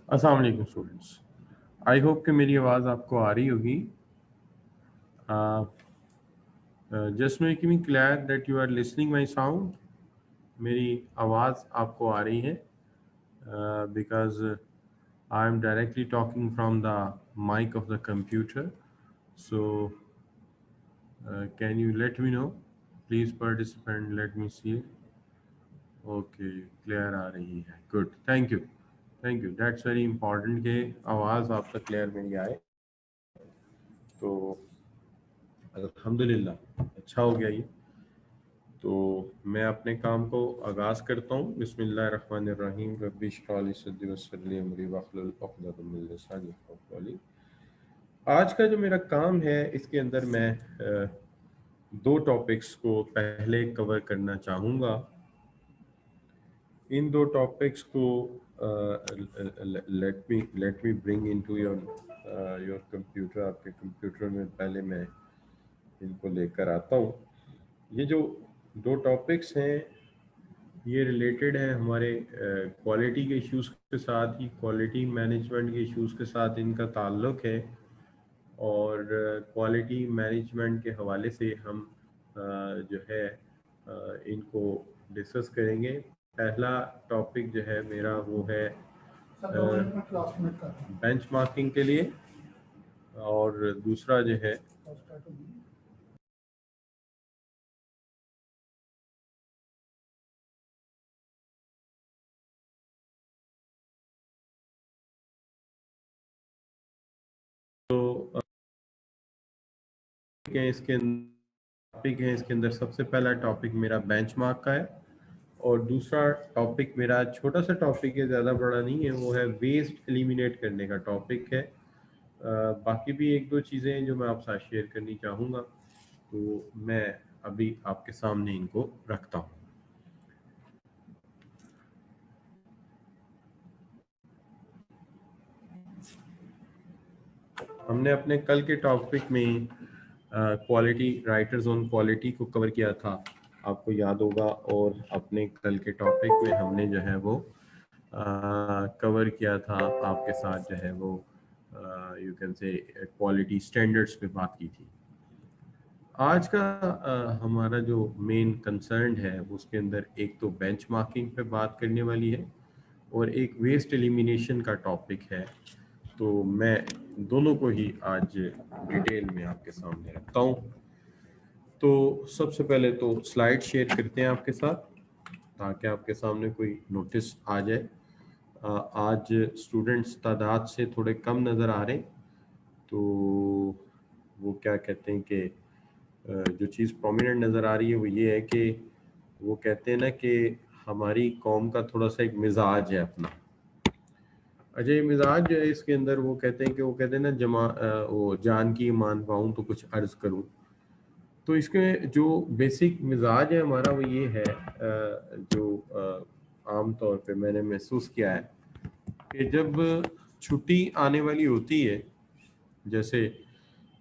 अस्सलाम वालेकुम students. I hope कि मेरी आवाज़ आपको आ रही होगी। Just making me clear that you are listening my sound. मेरी आवाज़ आपको आ रही है because I am directly talking from the mic of the computer. So can you let me know please participant, let me see. Okay, clear आ रही है, good, thank you, thank you, that's very important कि आवाज़ आप तक clear मेरी आए। तो अल्हम्दुलिल्लाह अच्छा हो गया ये। तो मैं अपने काम को आगाज़ करता हूँ। बिस्मिल्लाहिर्रहमानिर्रहीम। रब्बी इश्रह ली सदरी वयस्सिर ली अमरी वहलुल उक़दतम मिन लिसानी यफ़क़हू क़ौली। आज का जो मेरा काम है इसके अंदर मैं दो टॉपिक्स को पहले कवर करना चाहूँगा। इन दो टॉपिक्स को let me bring into your computer. आपके कंप्यूटर में पहले मैं इनको लेकर आता हूँ। ये जो दो टॉपिक्स हैं ये रिलेटेड है हमारे क्वालिटी के इश्यूज़ के साथ ही, क्वालिटी मैनेजमेंट के इश्यूज़ के साथ इनका ताल्लुक़ है। और क्वालिटी मैनेजमेंट के हवाले से हम जो है इनको डिस्कस करेंगे। पहला टॉपिक जो है मेरा वो है बेंचमार्किंग के लिए, और दूसरा जो है तो इसके टॉपिक है, इसके अंदर सबसे पहला टॉपिक मेरा बेंचमार्क का है, और दूसरा टॉपिक मेरा छोटा सा टॉपिक है, ज़्यादा बड़ा नहीं है, वो है वेस्ट एलिमिनेट करने का टॉपिक है। बाकी भी एक दो चीज़ें हैं जो मैं आपसे शेयर करनी चाहूँगा, तो मैं अभी आपके सामने इनको रखता हूँ। हमने अपने कल के टॉपिक में क्वालिटी, राइटर्स ऑन क्वालिटी को कवर किया था, आपको याद होगा। और अपने कल के टॉपिक में हमने जो है वो कवर किया था आपके साथ, जो है वो you can say quality standards पे बात की थी। आज का हमारा जो मेन कंसर्न है उसके अंदर एक तो बेंचमार्किंग पे बात करने वाली है, और एक वेस्ट एलिमिनेशन का टॉपिक है। तो मैं दोनों को ही आज डिटेल में आपके सामने रखता हूँ। तो सबसे पहले तो स्लाइड शेयर करते हैं आपके साथ, ताकि आपके सामने कोई नोटिस आ जाए। आज स्टूडेंट्स तादाद से थोड़े कम नज़र आ रहे हैं, तो वो क्या कहते हैं कि जो चीज़ प्रोमिनेंट नज़र आ रही है वो ये है कि वो कहते हैं ना कि हमारी कौम का थोड़ा सा एक मिजाज है अपना। अच्छा, ये मिजाज जो है इसके अंदर वो कहते हैं कि वो कहते हैं ना वो जान की ईमान पाऊँ तो कुछ अर्ज करूँ। तो इसके जो बेसिक मिजाज है हमारा वो ये है, जो आम तौर पे मैंने महसूस किया है कि जब छुट्टी आने वाली होती है, जैसे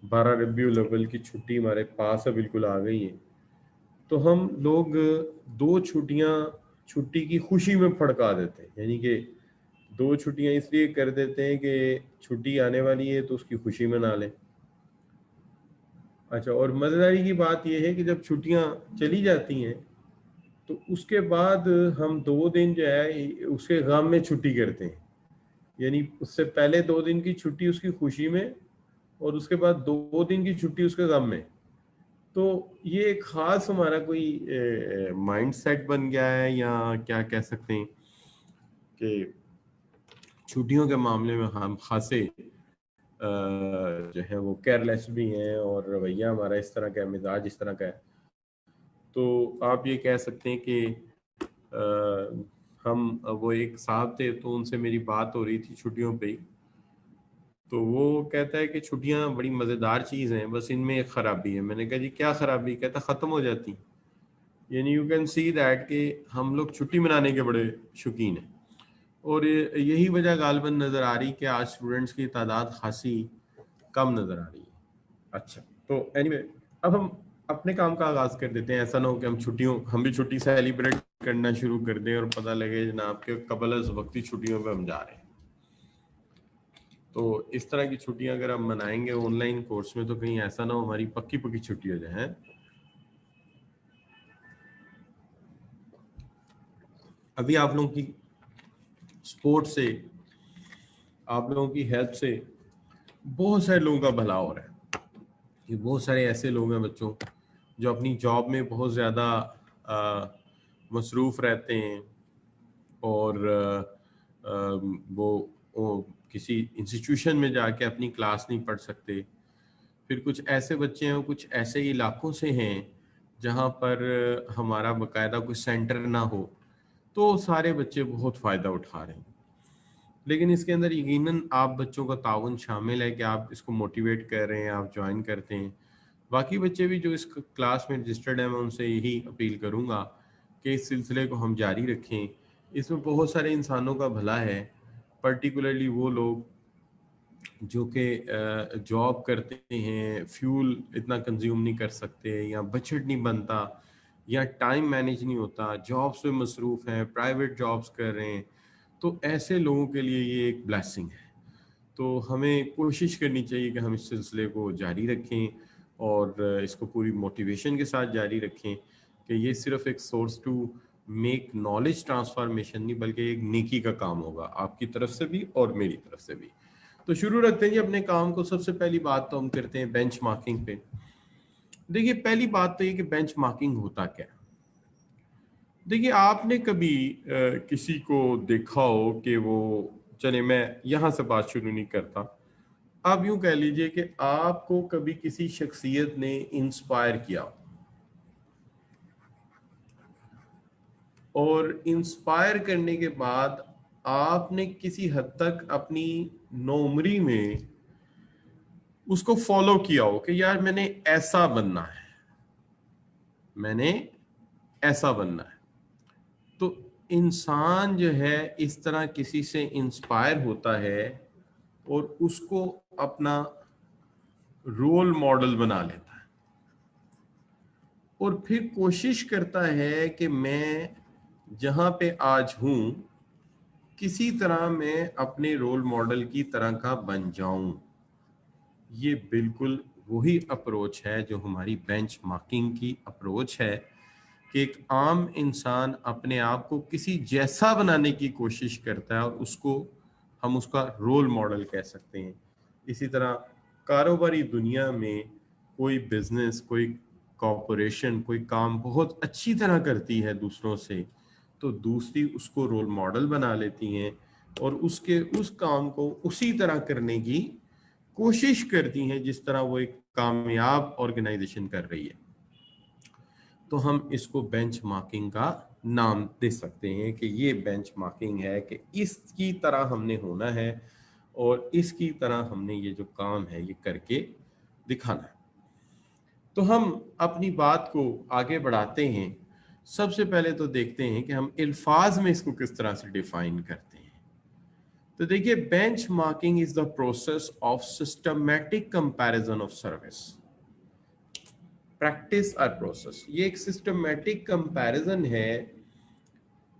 12 रबीउल अव्वल की छुट्टी हमारे पास है, बिल्कुल आ गई है, तो हम लोग दो छुट्टियां छुट्टी की खुशी में फड़का देते हैं। यानी कि दो छुट्टियां इसलिए कर देते हैं कि छुट्टी आने वाली है तो उसकी खुशी मना लें। अच्छा, और मज़ेदारी की बात यह है कि जब छुट्टियां चली जाती हैं तो उसके बाद हम 2 दिन जो है उसके गम में छुट्टी करते हैं। यानी उससे पहले 2 दिन की छुट्टी उसकी खुशी में, और उसके बाद 2 दिन की छुट्टी उसके गम में। तो ये एक ख़ास हमारा कोई माइंड सेट बन गया है, या क्या कह सकते हैं कि छुट्टियों के मामले में हम खासे जो है वो केयरलेस भी हैं, और रवैया हमारा इस तरह का है, मिजाज इस तरह का है। तो आप ये कह सकते हैं कि हम वो एक साहब थे तो उनसे मेरी बात हो रही थी छुट्टियों पे ही, तो वो कहता है कि छुट्टियां बड़ी मज़ेदार चीज़ हैं, बस इनमें एक ख़राबी है। मैंने कहा जी क्या ख़राबी? कहता ख़त्म हो जाती। यानी यू कैन सी दैट कि हम लोग छुट्टी मनाने के बड़े शौकीन हैं, और यही वजह गालबन नज़र आ रही कि आज स्टूडेंट्स की तादाद खासी कम नज़र आ रही है। अच्छा, तो एनीवे अब हम अपने काम का आगाज़ कर देते हैं। ऐसा ना हो कि हम भी छुट्टी सेलिब्रेट करना शुरू कर दें और पता लगे जनाब के कबल वक्ती छुट्टियों पे हम जा रहे हैं। तो इस तरह की छुट्टियां अगर आप मनाएंगे ऑनलाइन कोर्स में तो कहीं ऐसा ना हो हमारी पक्की पक्की छुट्टी हो जाए। अभी आप लोगों की स्पोर्ट्स से, आप लोगों की हेल्प से बहुत सारे लोगों का भला हो रहा है। ये बहुत सारे ऐसे लोग हैं बच्चों जो अपनी जॉब में बहुत ज़्यादा मसरूफ़ रहते हैं और वो किसी इंस्टीट्यूशन में जाके अपनी क्लास नहीं पढ़ सकते। फिर कुछ ऐसे बच्चे हैं, कुछ ऐसे इलाकों से हैं जहाँ पर हमारा बाकायदा कोई सेंटर ना हो, तो सारे बच्चे बहुत फ़ायदा उठा रहे हैं। लेकिन इसके अंदर यकीनन आप बच्चों का ताउन शामिल है कि आप इसको मोटिवेट कर रहे हैं, आप ज्वाइन करते हैं। बाकी बच्चे भी जो इस क्लास में रजिस्टर्ड हैं, मैं उनसे यही अपील करूँगा कि इस सिलसिले को हम जारी रखें। इसमें बहुत सारे इंसानों का भला है, पर्टिकुलरली वो लोग जो कि जॉब करते हैं, फ्यूल इतना कंज्यूम नहीं कर सकते, या बजट नहीं बनता, या टाइम मैनेज नहीं होता, जॉब्स में मसरूफ़ हैं, प्राइवेट जॉब्स कर रहे हैं, तो ऐसे लोगों के लिए ये एक ब्लेसिंग है। तो हमें कोशिश करनी चाहिए कि हम इस सिलसिले को जारी रखें और इसको पूरी मोटिवेशन के साथ जारी रखें कि ये सिर्फ एक source to make knowledge transformation नहीं, बल्कि एक नेकी का काम होगा आपकी तरफ से भी और मेरी तरफ से भी। तो शुरू रखते हैं जी अपने काम को। सबसे पहली बात तो हम करते हैं बेंच मार्किंग पे। देखिए, पहली बात तो ये कि बेंच मार्किंग होता क्या है। देखिए, आपने कभी किसी को देखा हो कि वो, चले मैं यहाँ से बात शुरू नहीं करता, आप यूं कह लीजिए कि आपको कभी किसी शख्सियत ने इंस्पायर किया और इंस्पायर करने के बाद आपने किसी हद तक अपनी नौकरी में उसको फॉलो किया हो कि यार मैंने ऐसा बनना है, मैंने ऐसा बनना है। तो इंसान जो है इस तरह किसी से इंस्पायर होता है और उसको अपना रोल मॉडल बना लेता है और फिर कोशिश करता है कि मैं जहां पे आज हूं किसी तरह मैं अपने रोल मॉडल की तरह का बन जाऊं। ये बिल्कुल वही अप्रोच है जो हमारी बेंच मार्किंग की अप्रोच है कि एक आम इंसान अपने आप को किसी जैसा बनाने की कोशिश करता है और उसको हम उसका रोल मॉडल कह सकते हैं। इसी तरह कारोबारी दुनिया में कोई बिजनेस, कोई कॉरपोरेशन कोई काम बहुत अच्छी तरह करती है दूसरों से, तो दूसरी उसको रोल मॉडल बना लेती हैं और उसके उस काम को उसी तरह करने की कोशिश करती हैं जिस तरह वो एक कामयाब ऑर्गेनाइजेशन कर रही है। तो हम इसको बेंच मार्किंग का नाम दे सकते हैं कि ये बेंच मार्किंग है कि इसकी तरह हमने होना है और इसकी तरह हमने ये जो काम है ये करके दिखाना है। तो हम अपनी बात को आगे बढ़ाते हैं। सबसे पहले तो देखते हैं कि हम अल्फाज में इसको किस तरह से डिफाइन करते हैं। तो देखिए, bench marking is the process of systematic comparison of service, practice और प्रोसेस। ये एक सिस्टमैटिक कंपैरिजन है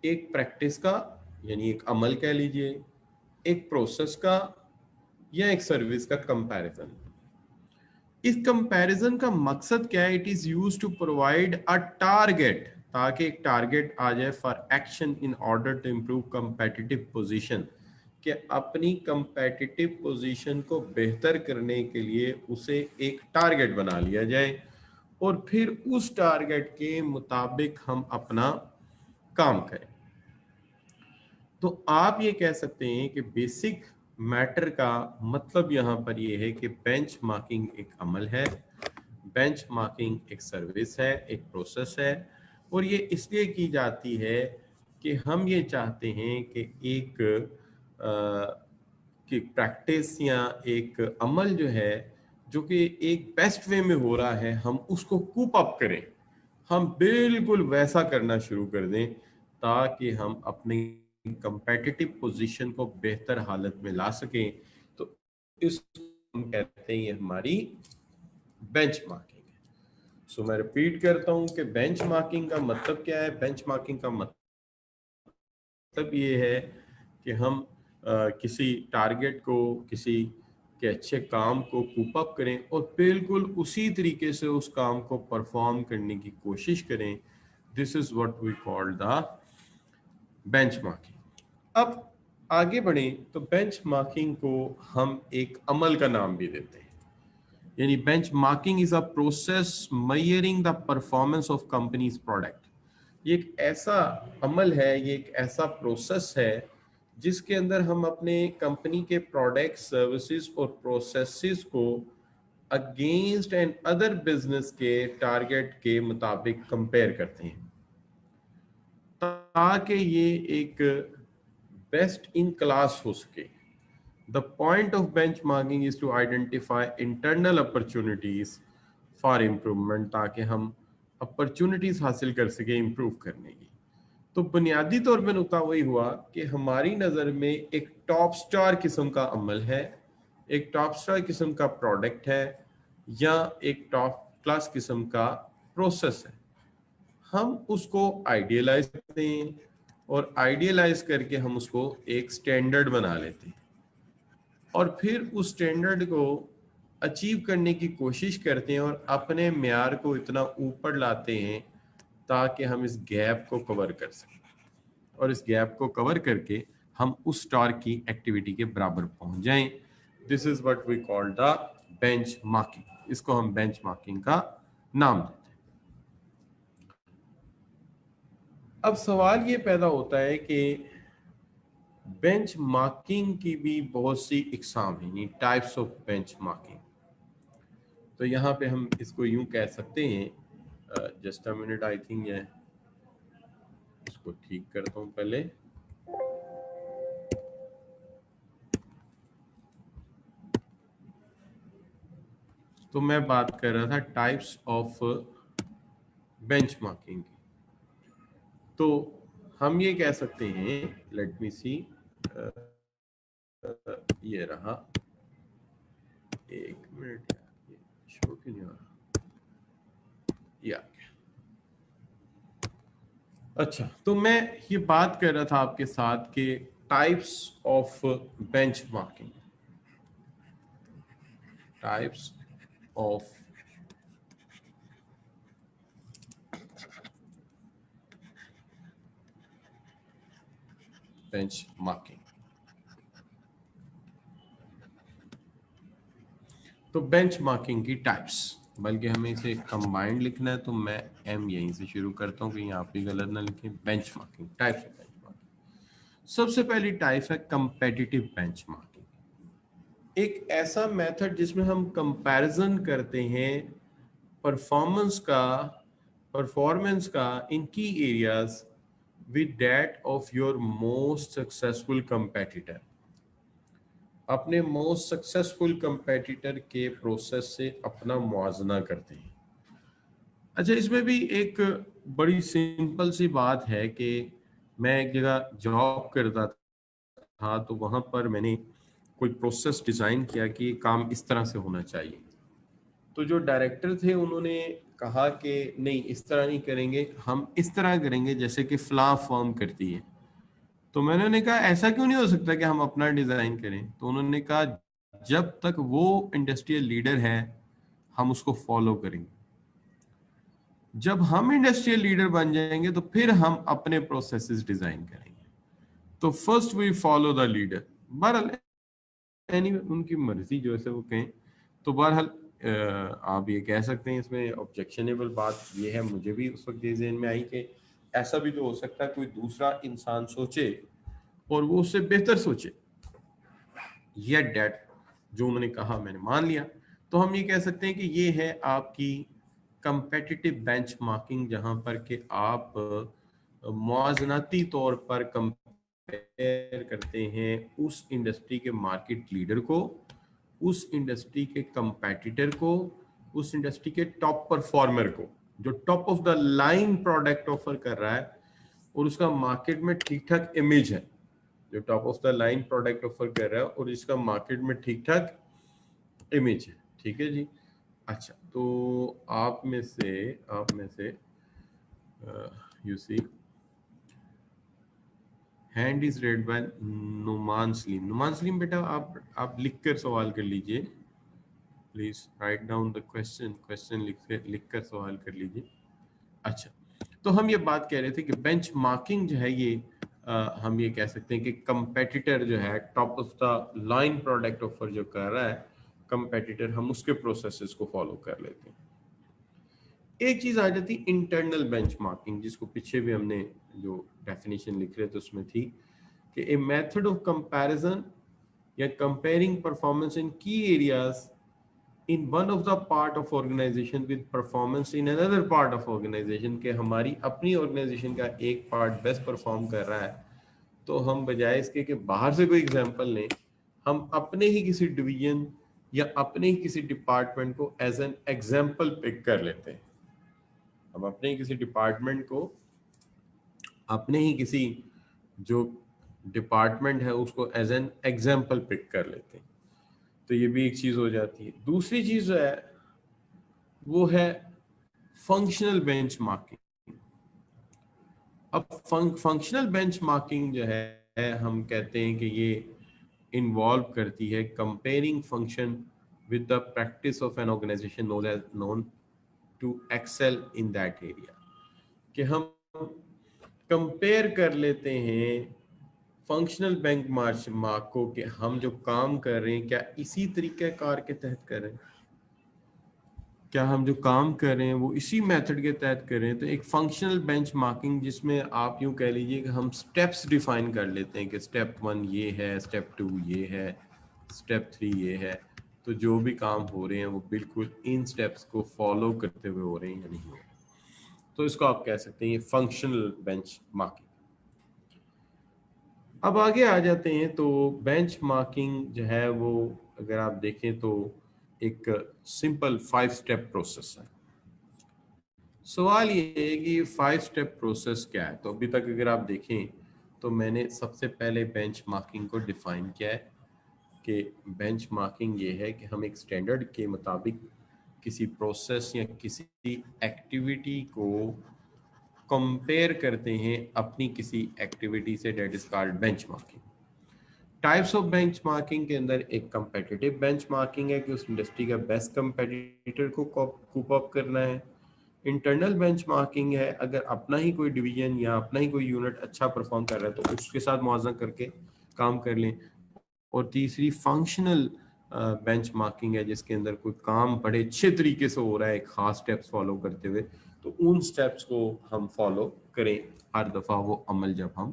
एक प्रैक्टिस का, यानी एक अमल कह लीजिए, एक प्रोसेस का या एक सर्विस का कंपैरिजन। इस कंपैरिजन का मकसद क्या है? It is used to provide a target, ताकि एक टारगेट आ जाए for action in order to improve competitive position, कि अपनी कंपेटिटिव पोजीशन को बेहतर करने के लिए उसे एक टारगेट बना लिया जाए और फिर उस टारगेट के मुताबिक हम अपना काम करें। तो आप ये कह सकते हैं कि बेसिक मैटर का मतलब यहाँ पर ये है कि बेंच मार्किंग एक अमल है, बेंच मार्किंग एक सर्विस है, एक प्रोसेस है, और ये इसलिए की जाती है कि हम ये चाहते हैं कि एक कि प्रैक्टिस या एक अमल जो है, जो कि एक बेस्ट वे में हो रहा है, हम उसको कूप अप करें, हम बिल्कुल वैसा करना शुरू कर दें ताकि हम अपनी कंपेटिटिव पोजीशन को बेहतर हालत में ला सकें। तो इस हम कहते हैं ये हमारी बेंच मार्किंग है। सो मैं रिपीट करता हूं कि बेंच मार्किंग का मतलब क्या है। बेंच मार्किंग का मतलब ये है कि हम किसी टारगेट को, किसी के अच्छे काम को कूप अप करें और बिल्कुल उसी तरीके से उस काम को परफॉर्म करने की कोशिश करें। This is what we call the benchmarking. अब आगे बढ़ें तो बेंचमार्किंग को हम एक अमल का नाम भी देते हैं। यानी benchmarking is a process measuring the performance of companies product. ये एक ऐसा अमल है, ये एक ऐसा प्रोसेस है जिसके अंदर हम अपने कंपनी के प्रोडक्ट, सर्विसेज और प्रोसेसेस को अगेंस्ट एंड अदर बिजनेस के टारगेट के मुताबिक कंपेयर करते हैं ताकि ये एक बेस्ट इन क्लास हो सके। The point of benchmarking is to identify internal opportunities for improvement, ताकि हम अपॉर्चुनिटीज हासिल कर सके इम्प्रूव करने की। तो बुनियादी तौर पर नुकता वही हुआ कि हमारी नज़र में एक टॉप स्टार किस्म का अमल है, एक टॉप स्टार किस्म का प्रोडक्ट है या एक टॉप क्लास किस्म का प्रोसेस है। हम उसको आइडियलाइज करते हैं और आइडियलाइज करके हम उसको एक स्टैंडर्ड बना लेते हैं और फिर उस स्टैंडर्ड को अचीव करने की कोशिश करते हैं और अपने म्यार को इतना ऊपर लाते हैं ताकि हम इस गैप को कवर कर सकें और इस गैप को कवर करके हम उस स्टार की एक्टिविटी के बराबर पहुंच जाएं। This is what we call the benchmarking. इसको हम बेंच मार्किंग का नाम देते हैं। अब सवाल ये पैदा होता है कि बेंच मार्किंग की भी बहुत सी इकसाम है, टाइप्स ऑफ बेंच मार्किंग। तो यहाँ पे हम इसको यूं कह सकते हैं, just a minute, I think ये इसको ठीक करता हूँ पहले। तो मैं बात कर रहा था टाइप्स ऑफ बेंचमार्किंग की। तो हम ये कह सकते हैं, लेट मी सी, ये रहा, एक मिनट यार, ये शो क्यों नहीं हो रहा, या अच्छा। तो मैं ये बात कर रहा था आपके साथ कि types of benchmarking, types of benchmarking. तो बेंचमार्किंग की टाइप्स, बल्कि हमें इसे कंबाइंड लिखना है तो मैं एम यहीं से शुरू करता हूँ कहीं आप भी गलत ना लिखें। Benchmarking, types of benchmarking. सबसे पहली टाइप है कंपेटिटिव बेंचमार्किंग। एक ऐसा मेथड जिसमें हम कंपैरिजन करते हैं परफॉर्मेंस का इन key areas with that of your most successful competitor. अपने मोस्ट सक्सेसफुल कंपेटिटर के प्रोसेस से अपना मुआवजा करते हैं। अच्छा, इसमें भी एक बड़ी सिंपल सी बात है कि मैं एक जगह जॉब करता था तो वहां पर मैंने कोई प्रोसेस डिजाइन किया कि काम इस तरह से होना चाहिए। तो जो डायरेक्टर थे उन्होंने कहा कि नहीं, इस तरह नहीं करेंगे, हम इस तरह करेंगे जैसे कि फलां फर्म करती है। तो मैंने उन्हें कहा ऐसा क्यों नहीं हो सकता कि हम अपना डिजाइन करें। तो उन्होंने कहा जब तक वो इंडस्ट्रियल लीडर है हम उसको फॉलो करेंगे, जब हम इंडस्ट्रियल लीडर बन जाएंगे तो फिर हम अपने प्रोसेसेस डिजाइन करेंगे। तो first we follow the leader. बहरहाल उनकी मर्जी जो है वो कहें। तो बहरहाल आप ये कह सकते हैं, इसमें ऑब्जेक्शनेबल बात ये है, मुझे भी उस वक्त ये ज़हन में आई कि ऐसा भी तो हो सकता है कोई दूसरा इंसान सोचे और वो उससे बेहतर सोचे। ये डेट जो उन्होंने कहा मैंने मान लिया। तो हम ये कह सकते हैं कि ये है आपकी कंपेटिटिव बेंचमार्किंग, जहां पर कि आप मुआवजनाती तौर पर कंपेयर करते हैं उस इंडस्ट्री के मार्केट लीडर को, उस इंडस्ट्री के कंपेटिटर को, उस इंडस्ट्री के टॉप परफॉर्मर को जो top of the line product offer कर रहा है और उसका मार्केट में ठीक ठाक इमेज है, जो top of the line product offer कर रहा है और इसका मार्केट में ठीक ठाक इमेज है। ठीक है जी। अच्छा, तो आप में से you see hand is raised by Numan Salim. Numan Salim बेटा आप लिख कर सवाल कर लीजिए, please write down the question लिख कर सवाल कर लीजिए। अच्छा, तो हम ये बात कह रहे थे कि बेंच मार्किंग जो है ये हम ये कह सकते हैं कि कंपेटिटर जो है top of the line product offer जो कर रहा है कंपेटिटर, हम उसके प्रोसेसेस को फॉलो कर लेते हैं। एक चीज आ जाती इंटरनल बेंचमार्किंग, जिसको पीछे भी हमने जो डेफिनेशन लिख रहे थे उसमें थी कि ए मेथड ऑफ कंपैरिजन या comparing performance in key areas in one of the part of organisation with performance in another part of organisation, के हमारी अपनी ऑर्गेनाइजेशन का एक पार्ट बेस्ट परफॉर्म कर रहा है, तो हम बजाय इसके कि बाहर से कोई एग्जांपल लें, हम अपने ही किसी डिवीजन या अपने ही किसी डिपार्टमेंट को एज एन एग्जांपल पिक कर लेते हैं। हम अपने ही किसी डिपार्टमेंट को, अपने ही किसी जो डिपार्टमेंट है उसको एज एन एग्जांपल पिक कर लेते हैं, तो ये भी एक चीज हो जाती है। दूसरी चीज जो है वो है फंक्शनल बेंचमार्किंग। अब फंक्शनल बेंचमार्किंग जो है हम कहते हैं कि ये इन्वॉल्व करती है comparing function with the practice of an organisation known to excel in that area, कि हम कंपेयर कर लेते हैं फंक्शनल बैंक मार्क को कि हम जो काम कर रहे हैं क्या इसी तरीके कार के तहत कर रहे हैं, क्या हम जो काम कर रहे हैं वो इसी मेथड के तहत कर रहे हैं। तो एक फंक्शनल बेंचमार्किंग जिसमें आप यूं कह लीजिए कि हम स्टेप्स डिफाइन कर लेते हैं कि स्टेप 1 ये है, स्टेप 2 ये है, स्टेप 3 ये है, तो जो भी काम हो रहे हैं वो बिल्कुल इन स्टेप्स को फॉलो करते हुए हो रहे हैं या नहीं हो रहे, तो इसको आप कह सकते हैं ये फंक्शनल बेंचमार्किंग। अब आगे आ जाते हैं, तो बेंचमार्किंग जो है वो अगर आप देखें तो एक सिंपल 5 स्टेप प्रोसेस है। सवाल ये है कि ये 5 स्टेप प्रोसेस क्या है। तो अभी तक अगर आप देखें तो मैंने सबसे पहले बेंचमार्किंग को डिफाइन किया है कि बेंचमार्किंग ये है कि हम एक स्टैंडर्ड के मुताबिक किसी प्रोसेस या किसी एक्टिविटी को कंपेयर करते हैं अपनी किसी एक्टिविटी से, that is called benchmarking. Types of benchmarking के अंदर एक कंपेटिटिव बेंचमार्किंग है कि उस इंडस्ट्री का बेस्ट कंपेटिटर को कूप अप करना है। इंटरनल बेंचमार्किंग है अगर अपना ही कोई डिवीजन या अपना ही कोई यूनिट अच्छा परफॉर्म कर रहा है तो उसके साथ मुआवजा करके काम कर लें। और तीसरी फंक्शनल बेंचमार्किंग है जिसके अंदर कोई काम बड़े अच्छे तरीके से हो रहा है खास स्टेप्स फॉलो करते हुए, तो उन स्टेप्स को हम फॉलो करें हर दफ़ा वो अमल जब हम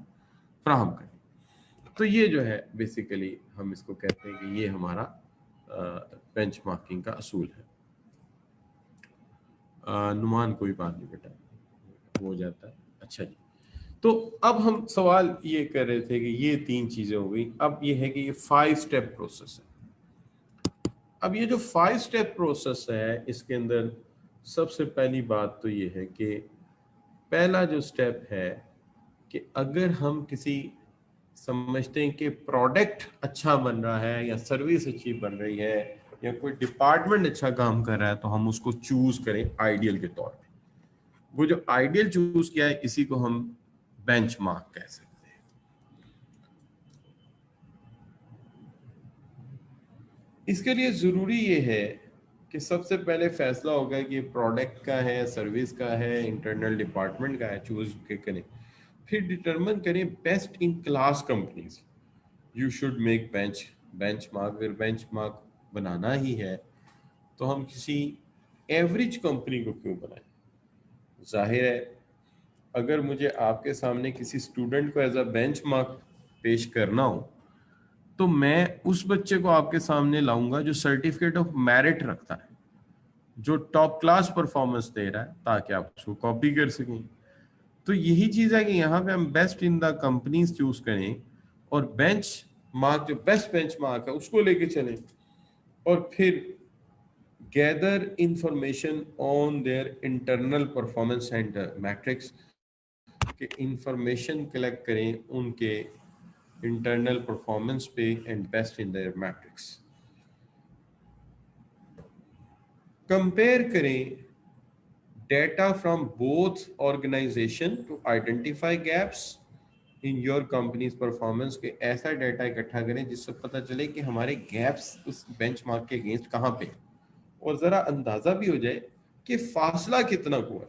फ्राहम करें। तो ये जो है बेसिकली हम इसको कहते हैं कि ये हमारा बेंचमार्किंग का असूल है। नुमान कोई बात नहीं बेटा, हो जाता है। अच्छा जी, तो अब हम सवाल ये कर रहे थे कि ये 3 चीजें हो गई, अब ये है कि ये 5 स्टेप प्रोसेस है। अब ये जो 5 स्टेप प्रोसेस है इसके अंदर सबसे पहली बात तो ये है कि पहला जो स्टेप है कि अगर हम किसी समझते हैं कि प्रोडक्ट अच्छा बन रहा है या सर्विस अच्छी बन रही है या कोई डिपार्टमेंट अच्छा काम कर रहा है, तो हम उसको चूज करें आइडियल के तौर पे। वो जो आइडियल चूज किया है इसी को हम बेंचमार्क कह सकते हैं। इसके लिए जरूरी ये है कि सबसे पहले फैसला होगा कि प्रोडक्ट का है, सर्विस का है, इंटरनल डिपार्टमेंट का है, चूज के करें। फिर डिटरमिन करें best in class companies. You should make benchmark. अगर बेंचमार्क बनाना ही है तो हम किसी एवरेज कंपनी को क्यों बनाएं। जाहिर है अगर मुझे आपके सामने किसी स्टूडेंट को एज अ बेंचमार्क पेश करना हो तो मैं उस बच्चे को आपके सामने लाऊंगा जो सर्टिफिकेट ऑफ मेरिट रखता है, जो टॉप क्लास परफॉर्मेंस दे रहा है, ताकि आप उसको कॉपी कर सकें। तो यही चीज है कि यहाँ पे हम best in the companies choose करें और बेंच मार्क, जो बेस्ट बेंच मार्क है उसको लेके चलें, और फिर gather information on their internal performance and metrics, के इंफॉर्मेशन कलेक्ट करें उनके इंटरनल परफॉर्मेंस पे and best in their metrics. Compare करें data from both organisation to identify gaps in your company's performance के ऐसा डाटा इकट्ठा करें जिससे पता चले कि हमारे गैप्स उस बेंचमार्क के अगेंस्ट कहाँ पे हैं, और ज़रा अंदाज़ा भी हो जाए कि फासला कितना हुआ है।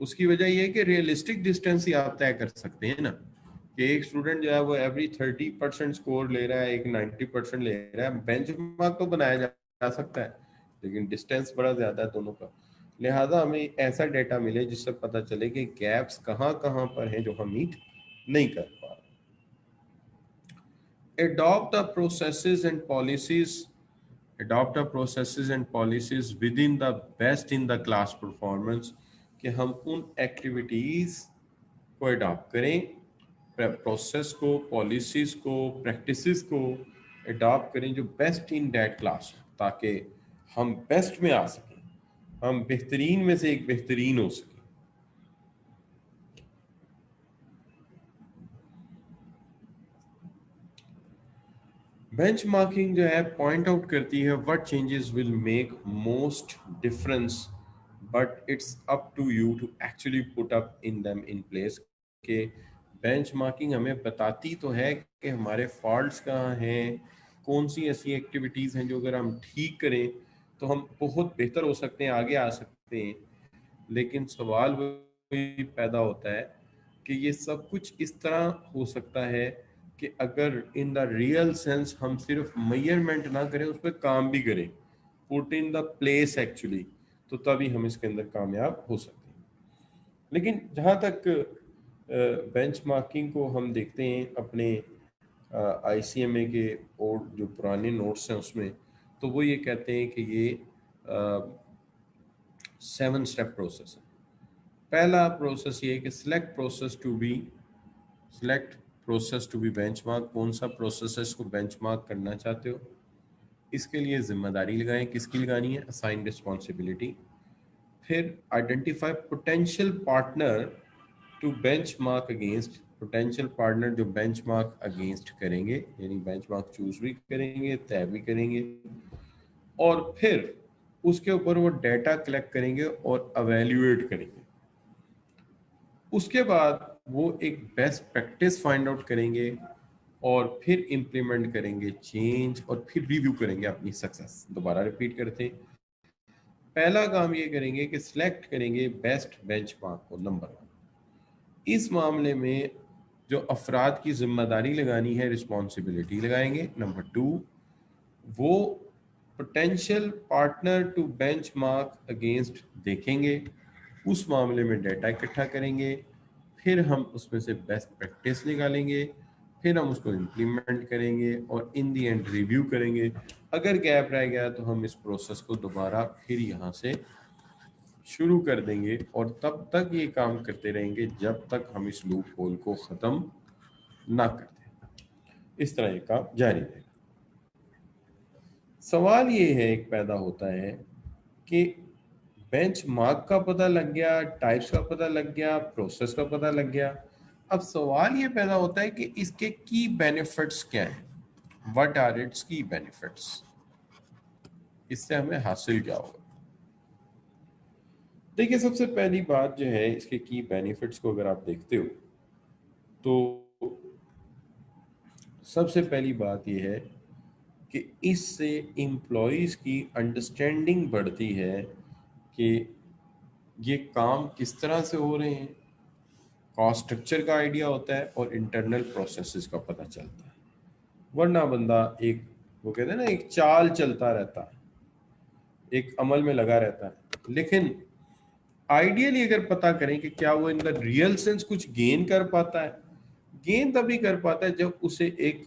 उसकी वजह यह है कि रियलिस्टिक डिस्टेंस ही आप तय कर सकते हैं ना, कि एक स्टूडेंट जो है वो एवरी 30% स्कोर ले रहा है, एक 90% ले रहा है, बेंचमार्क तो बनाया जा सकता है लेकिन डिस्टेंस बड़ा ज्यादा है दोनों का। लिहाजा हमें ऐसा डेटा मिले जिससे पता चले कि गैप्स कहाँ कहाँ पर हैं जो हम मीट नहीं कर पा रहे। adopt the processes and policies adopt the processes and policies within the best in the class performance, कि हम उन एक्टिविटीज को अडॉप्ट करें, प्रोसेस को, पॉलिसीज को, प्रैक्टिसेस को अडॉप्ट करें जो बेस्ट इन दैट क्लास, ताकि हम बेस्ट में आ सकें, हम बेहतरीन में से एक बेहतरीन हो सकें। बेंचमार्किंग जो है पॉइंट आउट करती है what changes will make most difference, but it's up to you to actually put up in them in place. के बेंचमार्किंग हमें बताती तो है कि हमारे फॉल्ट्स कहाँ हैं, कौन सी ऐसी एक्टिविटीज़ हैं जो अगर हम ठीक करें तो हम बहुत बेहतर हो सकते हैं, आगे आ सकते हैं। लेकिन सवाल वही पैदा होता है कि ये सब कुछ इस तरह हो सकता है कि अगर इन द रियल सेंस हम सिर्फ मेजरमेंट ना करें, उस पर काम भी करें, put in the place actually, तो तभी हम इसके अंदर कामयाब हो सकते हैं। लेकिन जहाँ तक बेंचमार्किंग को हम देखते हैं अपने ICMA के और जो पुराने नोट्स हैं उसमें, तो वो ये कहते हैं कि ये 7 स्टेप प्रोसेस है। पहला प्रोसेस ये है कि select process to be benchmark. कौन सा प्रोसेस है इसको बेंचमार्क करना चाहते हो, इसके लिए जिम्मेदारी लगाएं, किसकी लगानी है, असाइन रिस्पॉन्सिबिलिटी। फिर identify potential partner to benchmark against, potential partner जो बेंचमार्क अगेंस्ट करेंगे, यानी बेंचमार्क चूज भी करेंगे, तय भी करेंगे, और फिर उसके ऊपर वो डेटा कलेक्ट करेंगे और अवेल्युएट करेंगे। उसके बाद वो एक बेस्ट प्रैक्टिस फाइंड आउट करेंगे और फिर इम्प्लीमेंट करेंगे चेंज, और फिर रिव्यू करेंगे अपनी सक्सेस। दोबारा रिपीट करते हैं, पहला काम ये करेंगे कि सिलेक्ट करेंगे बेस्ट बेंचमार्क को, नंबर 1। इस मामले में जो अफराद की जिम्मेदारी लगानी है, रिस्पॉन्सिबिलिटी लगाएंगे। नंबर 2, वो potential partner to benchmark against देखेंगे, उस मामले में डेटा इकट्ठा करेंगे, फिर हम उसमें से बेस्ट प्रैक्टिस निकालेंगे, फिर हम उसको इम्प्लीमेंट करेंगे और इन दी एंड रिव्यू करेंगे। अगर गैप रह गया तो हम इस प्रोसेस को दोबारा फिर यहाँ से शुरू कर देंगे और तब तक ये काम करते रहेंगे जब तक हम इस लूप होल को ख़त्म ना कर दें। इस तरह ये काम जारी रहेगा। सवाल ये है, एक पैदा होता है कि बेंच मार्क का पता लग गया, टाइप्स का पता लग गया, प्रोसेस का पता लग गया, अब सवाल ये पैदा होता है कि इसके की बेनिफिट्स क्या हैं, what are it's key benefits, इससे हमें हासिल क्या होगा। देखिए, सबसे पहली बात जो है इसके की बेनिफिट्स को अगर आप देखते हो तो सबसे पहली बात यह है कि इससे एम्प्लॉयज़ की अंडरस्टैंडिंग बढ़ती है कि ये काम किस तरह से हो रहे हैं, कॉस्ट स्ट्रक्चर का आइडिया होता है और इंटरनल प्रोसेसेस का पता चलता है। वरना बंदा एक, वो कहते हैं ना, एक चाल चलता रहता है, एक अमल में लगा रहता है। लेकिन आइडियली अगर पता करें कि क्या वो इन द रियल सेंस कुछ गेन कर पाता है, गेन तभी कर पाता है जब उसे एक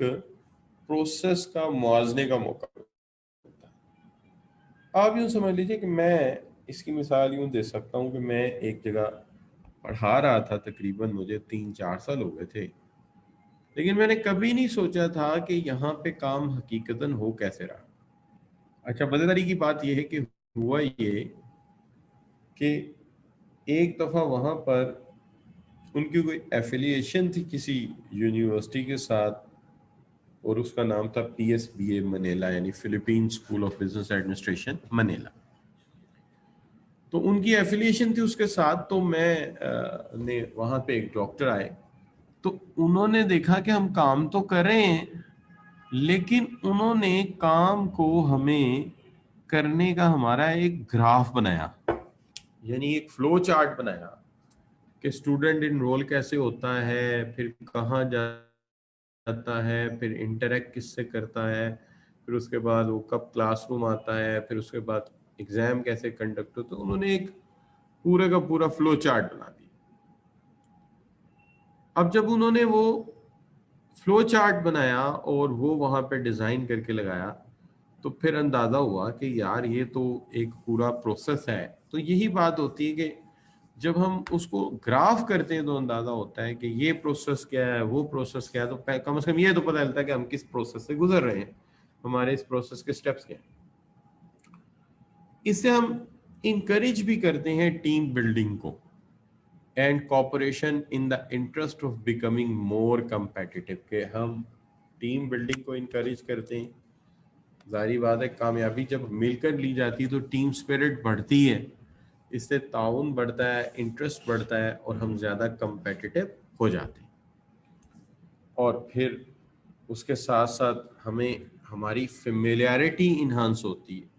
प्रोसेस का मुआवजे का मौका मिलता है। आप यूं समझ लीजिए कि मैं इसकी मिसाल यूं दे सकता हूं कि मैं एक जगह पढ़ा रहा था, तकरीबन मुझे 3-4 साल हो गए थे, लेकिन मैंने कभी नहीं सोचा था कि यहाँ पे काम हकीकतन हो कैसे रहा। अच्छा, मजेदारी की बात यह है कि हुआ ये कि एक दफ़ा वहाँ पर उनकी कोई एफिलिएशन थी किसी यूनिवर्सिटी के साथ, और उसका नाम था PSBA मनीला, यानी Philippine school of business administration Manila. तो उनकी एफिलिएशन थी उसके साथ। तो मैं ने वहाँ पे एक डॉक्टर आए तो उन्होंने देखा कि हम काम तो कर रहे हैं, लेकिन उन्होंने काम को हमें करने का हमारा एक ग्राफ बनाया, यानी एक फ्लो चार्ट बनाया कि स्टूडेंट इनरोल कैसे होता है, फिर कहाँ जाता है, फिर इंटरेक्ट किससे करता है, फिर उसके बाद वो कब क्लासरूम आता है, फिर उसके बाद एग्जाम कैसे कंडक्ट होता है। उन्होंने एक पूरे का पूरा फ्लो चार्ट बना दिया। अब जब उन्होंने वो फ्लो चार्ट बनाया और वो वहां पे डिजाइन करके लगाया, तो फिर अंदाजा हुआ कि यार ये तो एक पूरा प्रोसेस है। तो यही बात होती है कि जब हम उसको ग्राफ करते हैं तो अंदाजा होता है कि ये प्रोसेस क्या है, वो प्रोसेस क्या है, तो कम से कम ये तो पता चलता है कि हम किस प्रोसेस से गुजर रहे हैं, हमारे इस प्रोसेस के स्टेप्स क्या हैं। इससे हम इंकरेज भी करते हैं टीम बिल्डिंग को and cooperation in the interest of becoming more competitive, के हम टीम बिल्डिंग को इंकरेज करते हैं। जाहिर बात है, कामयाबी जब मिलकर ली जाती है तो टीम स्पिरिट बढ़ती है, इससे ताउन बढ़ता है, इंटरेस्ट बढ़ता है और हम ज़्यादा कम्पेटिटिव हो जाते हैं। और फिर उसके साथ साथ हमें हमारी फेमिलियरिटी इन्हांस होती है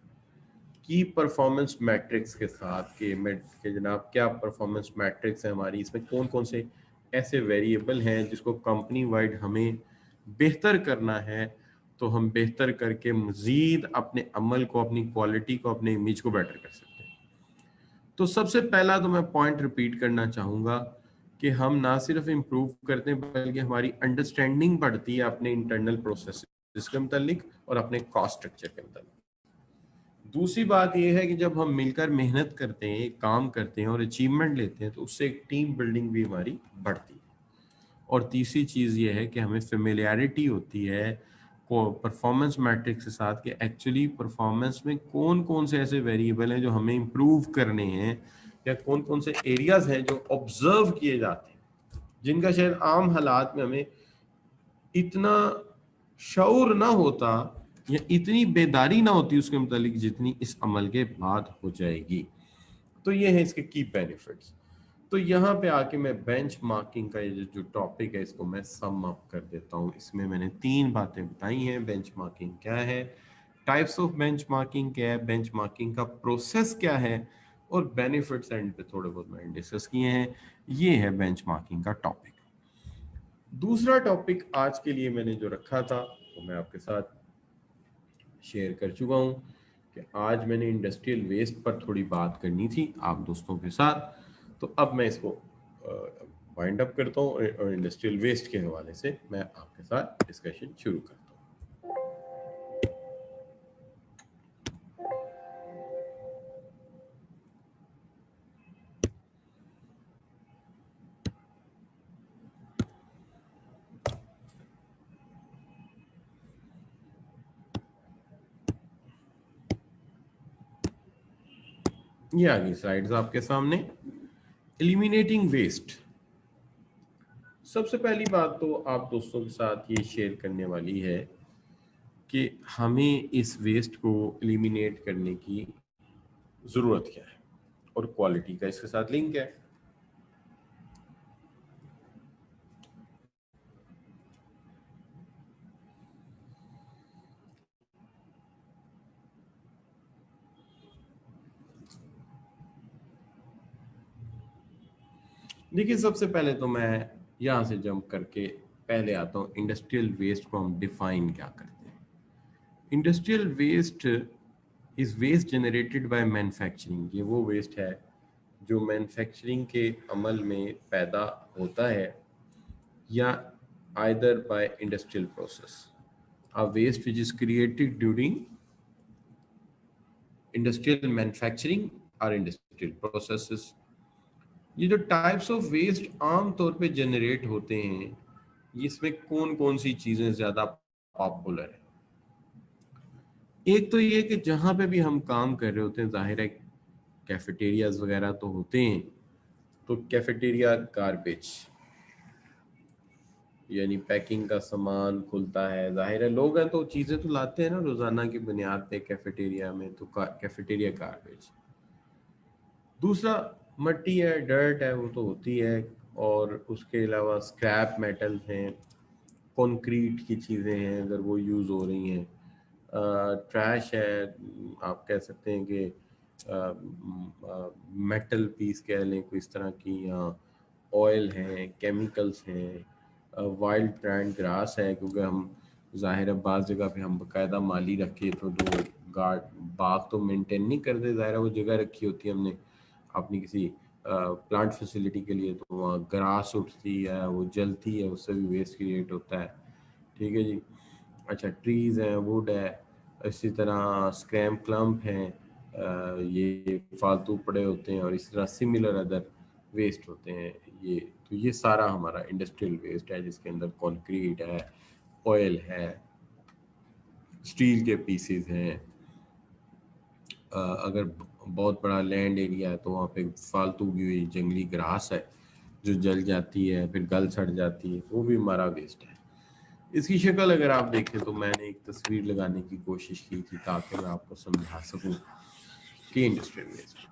की परफॉर्मेंस मैट्रिक्स के साथ कि जनाब क्या परफॉर्मेंस मैट्रिक्स है हमारी, इसमें कौन कौन से ऐसे वेरिएबल हैं जिसको कंपनी वाइड हमें बेहतर करना है, तो हम बेहतर करके मजीद अपने अमल को, अपनी क्वालिटी को, अपने इमेज को बेटर कर सकते हैं। तो सबसे पहला तो मैं पॉइंट रिपीट करना चाहूँगा कि हम ना सिर्फ इम्प्रूव करते हैं बल्कि हमारी अंडरस्टैंडिंग बढ़ती है अपने इंटरनल प्रोसेस के मतलब और अपने कॉस्ट स्ट्रक्चर के मतलब। दूसरी बात यह है कि जब हम मिलकर मेहनत करते हैं, काम करते हैं और अचीवमेंट लेते हैं, तो उससे एक टीम बिल्डिंग भी हमारी बढ़ती है। और तीसरी चीज़ ये है कि हमें फेमिलियरिटी होती है को परफॉर्मेंस मैट्रिक्स के साथ कि एक्चुअली परफॉर्मेंस में कौन कौन से ऐसे वेरिएबल हैं जो हमें इम्प्रूव करने हैं, या कौन कौन से एरियाज हैं जो ऑब्जर्व किए जाते हैं, जिनका शायद आम हालात में हमें इतना शऊर ना होता या इतनी बेदारी ना होती उसके मुतालिक जितनी इस अमल के बाद हो जाएगी। तो ये है इसके की बेनिफिट्स। तो यहाँ पे आके मैं बेंच मार्किंग का ये जो टॉपिक है इसको मैं सम अप कर देता हूँ। इसमें मैंने 3 बातें बताई हैं। बेंच मार्किंग क्या है, टाइप्स ऑफ बेंच मार्किंग क्या है, बेंच मार्किंग का प्रोसेस क्या है, और बेनिफिट्स एंड पे थोड़े बहुत मैंने डिस्कस किए हैं। ये है बेंच मार्किंग का टॉपिक। दूसरा टॉपिक आज के लिए मैंने जो रखा था वो मैं आपके साथ शेयर कर चुका हूँ कि आज मैंने इंडस्ट्रियल वेस्ट पर थोड़ी बात करनी थी आप दोस्तों के साथ। तो अब मैं इसको वाइंड अप करता हूँ और इंडस्ट्रियल वेस्ट के हवाले से मैं आपके साथ डिस्कशन शुरू करता हूँ। ये आ गई स्लाइड्स आपके सामने। Eliminating waste. सबसे पहली बात तो आप दोस्तों के साथ ये शेयर करने वाली है कि हमें इस वेस्ट को एलिमिनेट करने की ज़रूरत क्या है और क्वालिटी का इसके साथ लिंक है। देखिए, सबसे पहले तो मैं यहाँ से जंप करके पहले आता हूँ इंडस्ट्रियल वेस्ट को हम डिफाइन क्या करते हैं। Industrial waste is waste generated by manufacturing. ये वो वेस्ट है जो मैन्युफैक्चरिंग के अमल में पैदा होता है या either by industrial process. A waste which is created during industrial manufacturing और इंडस्ट्रियल प्रोसेसेस। ये जो टाइप्स ऑफ वेस्ट आम तौर पे जनरेट होते हैं, इसमें कौन कौन सी चीजें ज्यादा पॉपुलर है। एक तो ये कि जहां पे भी हम काम कर रहे होते हैं, जाहिर है कैफेटेरियाज वगैरह तो होते हैं, तो कैफेटेरिया गार्बेज यानी पैकिंग का सामान खुलता है, जाहिर है लोग हैं तो चीजें तो लाते हैं ना रोजाना की बुनियाद पे कैफेटेरिया में, तो कैफेटेरिया गार्बेज। दूसरा मट्टी है, डर्ट है, वो तो होती है और उसके अलावा स्क्रैप मेटल हैं, कंक्रीट की चीज़ें हैं अगर वो यूज़ हो रही हैं, ट्रैश है, आप कह सकते हैं कि मेटल पीस कह लें कोई इस तरह की, या ऑयल हैं, केमिकल्स हैं, वाइल्ड प्लांट ग्रास है, क्योंकि हम ज़ाहिर है बाज़ जगह पे हम बाकायदा माली रखे तो जो गार्ड बाग तो मेंटेन नहीं करते, ज़ाहिर है वो जगह रखी होती है हमने अपनी किसी प्लांट फैसिलिटी के लिए, तो वहाँ ग्रास उठती है, वो जलती है, उससे भी वेस्ट क्रिएट होता है। ठीक है जी। अच्छा, ट्रीज़ हैं, वुड है, इसी तरह स्क्रैम क्लम्प हैं, ये फालतू पड़े होते हैं, और इस तरह सिमिलर अदर वेस्ट होते हैं। ये तो ये सारा हमारा इंडस्ट्रियल वेस्ट है, जिसके अंदर कंक्रीट है, ऑयल है, स्टील के पीसेस हैं, अगर बहुत बड़ा लैंड एरिया है तो वहाँ पे फालतू उगी हुई जंगली ग्रास है जो जल जाती है, फिर गल सड़ जाती है, वो भी हमारा वेस्ट है। इसकी शक्ल अगर आप देखें तो मैंने एक तस्वीर लगाने की कोशिश की थी ताकि मैं आपको समझा सकूं कि इंडस्ट्रियल वेस्ट।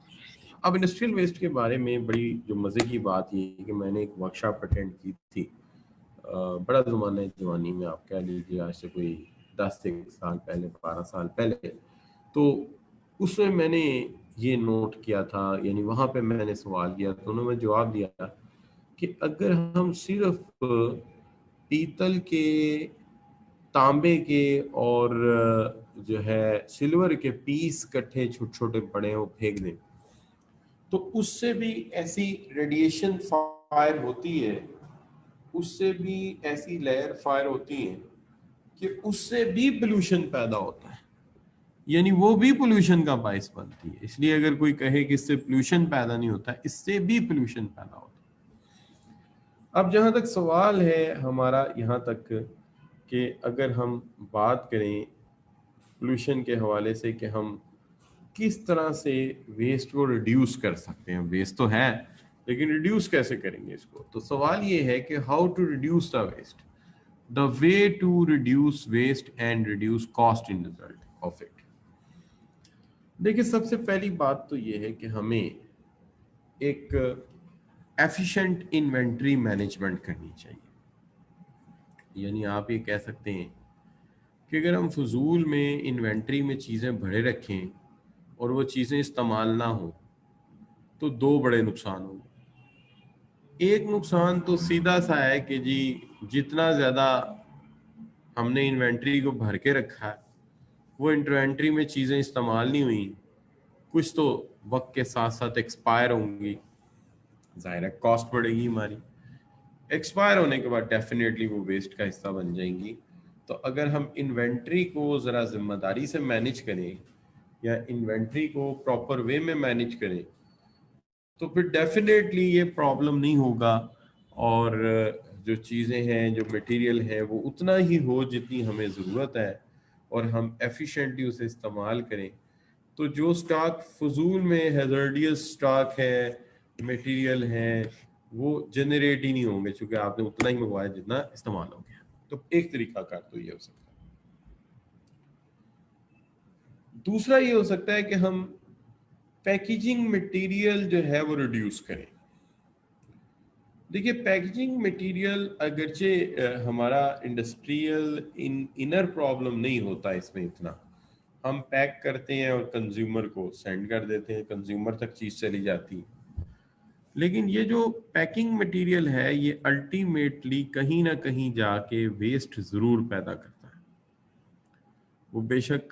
अब इंडस्ट्रियल वेस्ट के बारे में बड़ी जो मज़े की बात ये है कि मैंने एक वर्कशॉप अटेंड की थी, बड़ा ज़माना है, जवानी में आप कह लीजिए, आज से कोई 10 साल पहले, 12 साल पहले। तो उसमें मैंने ये नोट किया था, यानी वहाँ पे मैंने सवाल किया तो उन्होंने जवाब दिया कि अगर हम सिर्फ पीतल के, तांबे के और जो है सिल्वर के पीस इकट्ठे छोटे छोटे पड़े वो फेंक दें, तो उससे भी ऐसी रेडिएशन फायर होती है, उससे भी ऐसी लेयर फायर होती है कि उससे भी पोल्यूशन पैदा होता है, यानी वो भी पोल्यूशन का बायस बनती है। इसलिए अगर कोई कहे कि इससे पोल्यूशन पैदा नहीं होता, इससे भी पोल्यूशन पैदा होता है। अब जहां तक सवाल है हमारा यहाँ तक कि अगर हम बात करें पोल्यूशन के हवाले से कि हम किस तरह से वेस्ट को रिड्यूस कर सकते हैं, वेस्ट तो है लेकिन रिड्यूस कैसे करेंगे इसको, तो सवाल ये है कि how to reduce the waste, the way to reduce waste and reduce cost in result of it. देखिए, सबसे पहली बात तो ये है कि हमें एक एफिशिएंट इन्वेंट्री मैनेजमेंट करनी चाहिए। यानी आप ये कह सकते हैं कि अगर हम फजूल में इन्वेंट्री में चीज़ें भरे रखें और वो चीज़ें इस्तेमाल ना हो तो दो बड़े नुकसान होंगे। एक नुकसान तो सीधा सा है कि जी जितना ज़्यादा हमने इन्वेंट्री को भर के रखा है, वो इन्वेंट्री में चीज़ें इस्तेमाल नहीं हुई, कुछ तो वक्त के साथ साथ एक्सपायर होंगी, ज़ाहिर है कॉस्ट बढ़ेगी हमारी, एक्सपायर होने के बाद डेफिनेटली वो वेस्ट का हिस्सा बन जाएंगी। तो अगर हम इन्वेंट्री को ज़रा जिम्मेदारी से मैनेज करें या इन्वेंट्री को प्रॉपर वे में मैनेज करें तो फिर डेफिनेटली ये प्रॉब्लम नहीं होगा, और जो चीज़ें हैं, जो मटेरियल है, वो उतना ही हो जितनी हमें ज़रूरत है, और हम एफिशिएंटली उसे इस्तेमाल करें। तो जो स्टॉक फजूल में हैजर्डियस स्टॉक है, मटेरियल है, वो जनरेट ही नहीं होंगे, क्योंकि आपने उतना ही मंगवाया जितना इस्तेमाल हो गया। तो एक तरीका कार तो ये हो सकता है। दूसरा ये हो सकता है कि हम पैकेजिंग मटेरियल जो है वो रिड्यूस करें। देखिए, पैकेजिंग मटेरियल अगरचे हमारा इंडस्ट्रियल इनर प्रॉब्लम नहीं होता इसमें इतना, हम पैक करते हैं और कंज्यूमर को सेंड कर देते हैं, कंज्यूमर तक चीज़ चली जाती है। लेकिन ये जो पैकिंग मटेरियल है ये अल्टीमेटली कहीं ना कहीं जाके वेस्ट ज़रूर पैदा करता है। वो बेशक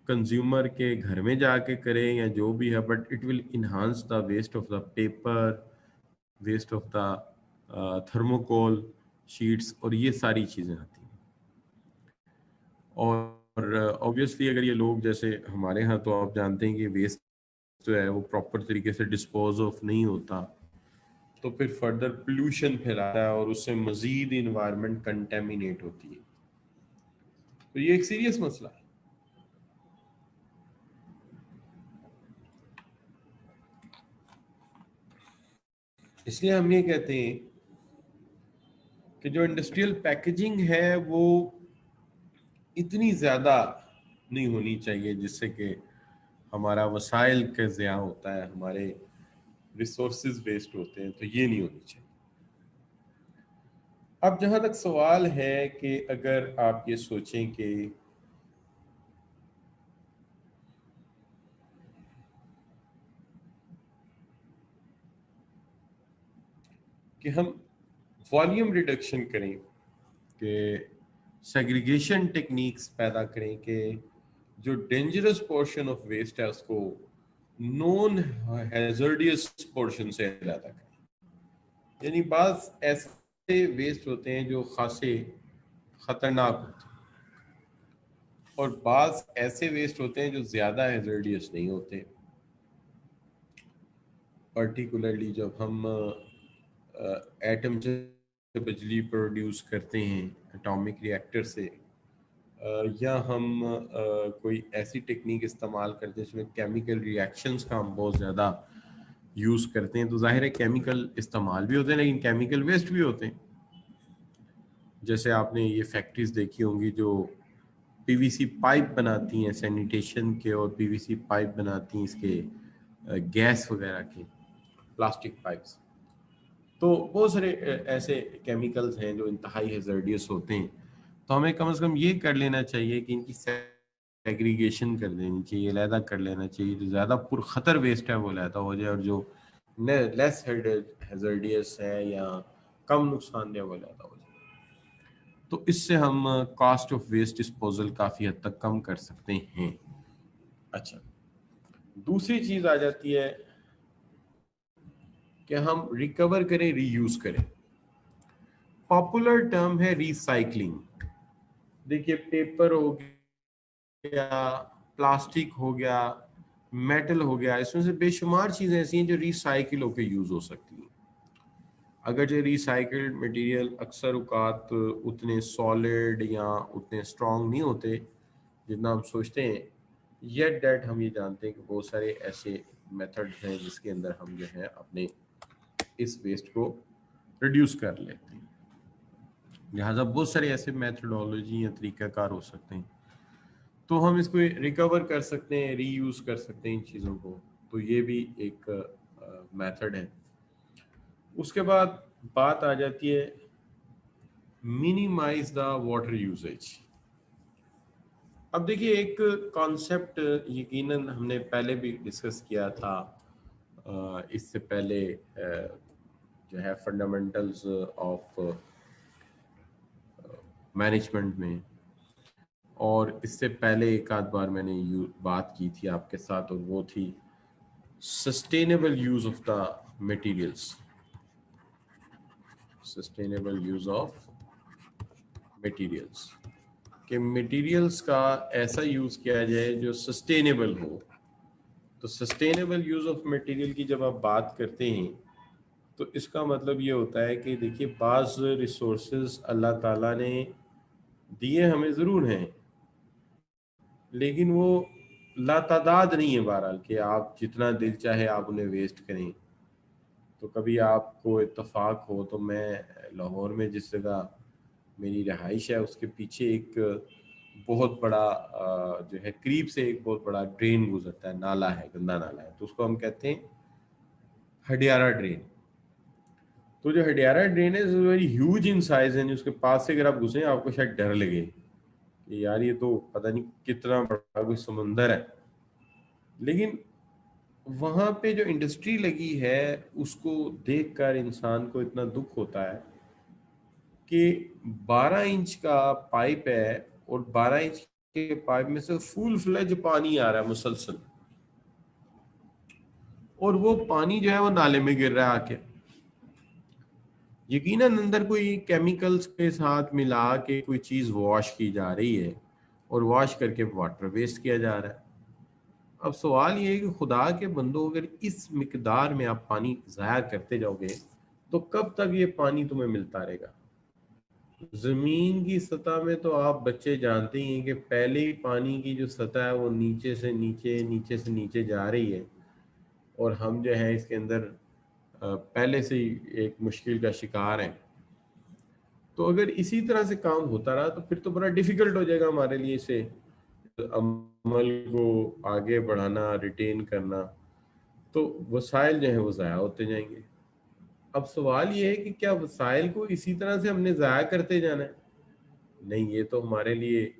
कंज्यूमर के घर में जाके करें या जो भी है, but it will enhance the waste of the paper, waste of the thermocol sheets, और ये सारी चीज़ें आती हैं। और ऑब्वियसली अगर ये लोग जैसे हमारे यहाँ, तो आप जानते हैं कि वेस्ट जो है वो प्रॉपर तरीके से डिस्पोज ऑफ नहीं होता, तो फिर फर्दर पोल्यूशन फैलाता है और उससे मजीद इन्वायरमेंट कंटेमिनेट होती है। तो ये एक सीरियस मसला है। इसलिए हम ये कहते हैं कि जो इंडस्ट्रियल पैकेजिंग है वो इतनी ज़्यादा नहीं होनी चाहिए जिससे कि हमारा वसाइल का ज़िया होता है, हमारे रिसोर्सेज वेस्ट होते हैं, तो ये नहीं होनी चाहिए। अब जहां तक सवाल है कि अगर आप ये सोचें कि हम वॉल्यूम रिडक्शन करें, कि सेग्रीगेशन टेक्निक्स पैदा करें, कि जो डेंजरस पोर्शन ऑफ वेस्ट है उसको नॉन हैजर्डियस पोर्शन से अलग करें। यानी बाज ऐसे वेस्ट होते हैं जो खासे खतरनाक होते हैं, और बाज ऐसे वेस्ट होते हैं जो ज्यादा हैजर्डियस नहीं होते। पर्टिकुलरली जब हम एटम से बिजली प्रोड्यूस करते हैं एटॉमिक रिएक्टर से, या हम कोई ऐसी टेक्निक इस्तेमाल करते हैं जिसमें केमिकल रिएक्शंस का हम बहुत ज़्यादा यूज़ करते हैं, तो जाहिर है केमिकल इस्तेमाल भी होते हैं लेकिन केमिकल वेस्ट भी होते हैं। जैसे आपने ये फैक्ट्रीज देखी होंगी जो पीवीसी पाइप बनाती हैं सैनिटेशन के, और पीवीसी पाइप बनाती हैं इसके गैस वगैरह के, प्लास्टिक पाइप्स। तो बहुत सारे ऐसे केमिकल्स हैं जो इंतहाई हैजर्डियस होते हैं। तो हमें कम से कम ये कर लेना चाहिए कि इनकी सेग्रीगेशन कर देनी चाहिए, अलहदा कर लेना चाहिए। जो ज़्यादा पुरखतर वेस्ट है वो अलहदा हो जाए, और जो लेस हैजर्डियस है या कम नुकसानदेह वो अलहदा हो जाए। तो इससे हम कॉस्ट ऑफ वेस्ट डिस्पोजल काफ़ी हद तक कम कर सकते हैं। अच्छा, दूसरी चीज़ आ जाती है कि हम रिकवर करें, रीयूज करें। पॉपुलर टर्म है रिसाइकलिंग। देखिए, पेपर हो गया, प्लास्टिक हो गया, मेटल हो गया, इसमें से बेशुमार चीजें ऐसी हैं जो रिसाइकिल होकर यूज हो सकती हैं। अगर जो रिसाइकल्ड मटेरियल अक्सर औकात उतने सॉलिड या उतने स्ट्रांग नहीं होते जितना हम सोचते हैं, येट डेट हम ये जानते हैं कि बहुत सारे ऐसे मेथड्स हैं जिसके अंदर हम जो है अपने इस वेस्ट को रिड्यूस कर लेते हैं। लिहाजा बहुत सारे ऐसे मेथडोलॉजी या तरीकाकार हो सकते हैं, तो हम इसको रिकवर कर सकते हैं, रीयूज कर सकते हैं इन चीज़ों को। तो ये भी एक मेथड है। उसके बाद बात आ जाती है मिनिमाइज द वाटर यूजेज। अब देखिए, एक कॉन्सेप्ट यकीनन हमने पहले भी डिस्कस किया था, इससे पहले जो है फंडामेंटल्स ऑफ मैनेजमेंट में, और इससे पहले एक आध बार मैंने बात की थी आपके साथ, और वो थी sustainable use of the materials. Sustainable use of materials, कि मटेरियल्स का ऐसा यूज किया जाए जो सस्टेनेबल हो। तो सस्टेनेबल यूज ऑफ मटेरियल की जब आप बात करते हैं तो इसका मतलब ये होता है कि देखिए, बाज रिसोर्सेज अल्लाह ताला ने दिए हमें ज़रूर हैं, लेकिन वो लातादाद नहीं है बहरहाल, कि आप जितना दिल चाहे आप उन्हें वेस्ट करें। तो कभी आपको इत्तेफाक हो तो मैं लाहौर में जिस जगह मेरी रहाइश है उसके पीछे एक बहुत बड़ा जो है करीब से एक बहुत बड़ा ड्रेन गुजरता है, नाला है, गंदा नाला है, तो उसको हम कहते हैं हडियारा ड्रेन। तो जो हडियारा ड्रेन है वेरी ह्यूज इन साइज है, उसके पास से अगर आप घुसे आपको शायद डर लगे कि यार ये तो पता नहीं कितना बड़ा कोई समुंदर है। लेकिन वहां पे जो इंडस्ट्री लगी है उसको देखकर इंसान को इतना दुख होता है कि 12 इंच का पाइप है, और 12 इंच के पाइप में से फुल फ्लेज पानी आ रहा है मुसलसल, और वो पानी जो है वो नाले में गिर रहा है आके। यकीनन अंदर कोई केमिकल्स के साथ मिला के कोई चीज वॉश की जा रही है, और वॉश करके वाटर वेस्ट किया जा रहा है। अब सवाल ये है कि खुदा के बंदो, अगर इस मिकदार में आप पानी ज़ाया करते जाओगे तो कब तक ये पानी तुम्हें मिलता रहेगा? जमीन की सतह में तो आप बच्चे जानते ही हैं कि पहले ही पानी की जो सतह है वो नीचे से नीचे, नीचे से नीचे जा रही है, और हम जो है इसके अंदर पहले से ही एक मुश्किल का शिकार हैं। तो अगर इसी तरह से काम होता रहा तो फिर तो बड़ा डिफिकल्ट हो जाएगा हमारे लिए इसे अमल को आगे बढ़ाना, रिटेन करना। तो वसाइल जो है वो ज़ाया होते जाएंगे। अब सवाल ये है कि क्या वसाइल को इसी तरह से हमने ज़ाया करते जाना है? नहीं, ये तो हमारे लिए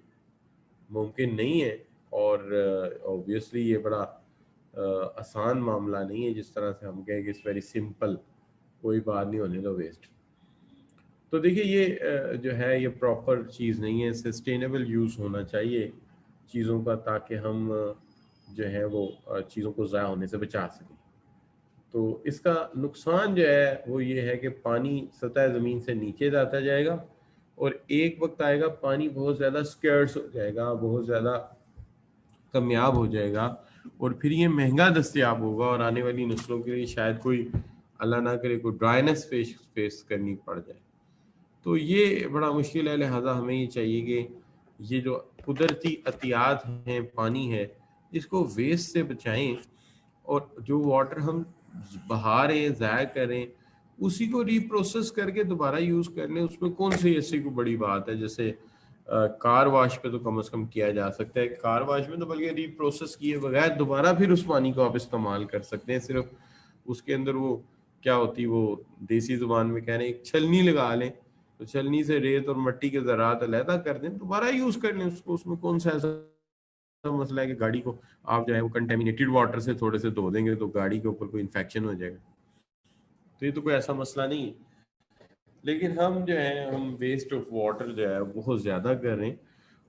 मुमकिन नहीं है। और ऑब्वियसली ये बड़ा आसान मामला नहीं है जिस तरह से हम कहें कि इट्स वेरी सिंपल, कोई बात नहीं, होने दो वेस्ट। तो देखिए ये जो है ये प्रॉपर चीज़ नहीं है, सस्टेनेबल यूज़ होना चाहिए चीज़ों का, ताकि हम जो है वो चीज़ों को ज़ाया होने से बचा सकें। तो इसका नुकसान जो है वो ये है कि पानी सतह ज़मीन से नीचे जाता जाएगा और एक वक्त आएगा पानी बहुत ज़्यादा स्कैर्स हो जाएगा, बहुत ज़्यादा कमयाब हो जाएगा, और फिर ये महंगा दस्तयाब होगा और आने वाली नस्लों के लिए शायद कोई, अल्लाह ना करे, कोई ड्राइनेस फेस फेस करनी पड़ जाए। तो ये बड़ा मुश्किल है। लिहाजा हमें ये चाहिए कि ये जो कुदरती अतियात हैं, पानी है, इसको वेस्ट से बचाएं, और जो वाटर हम बहा रहे हैं, ज़ाया कर रहे हैं, उसी को रीप्रोसेस करके दोबारा यूज़ कर लें। उसमें कौन सी ऐसी कोई बड़ी बात है? जैसे कार वाश पे तो कम से कम किया जा सकता है, कार वाश में तो बल्कि रीप्रोसेस किए बगैर दोबारा फिर उस पानी को आप इस्तेमाल कर सकते हैं। सिर्फ उसके अंदर वो क्या होती, वो देसी जुबान में कह रहे हैं एक छलनी लगा लें, तो छलनी से रेत और मिट्टी के ज़रात अलहदा कर दें, दोबारा यूज़ कर लें उसको। उसमें कौन सा ऐसा मसला है कि गाड़ी को आप जो है वो कंटेमिनेटेड वाटर से थोड़े से धो देंगे तो गाड़ी के ऊपर कोई इन्फेक्शन हो जाएगा? तो ये तो कोई ऐसा मसला नहीं है। लेकिन हम जो है हम वेस्ट ऑफ वाटर जो है बहुत ज़्यादा कर रहे हैं,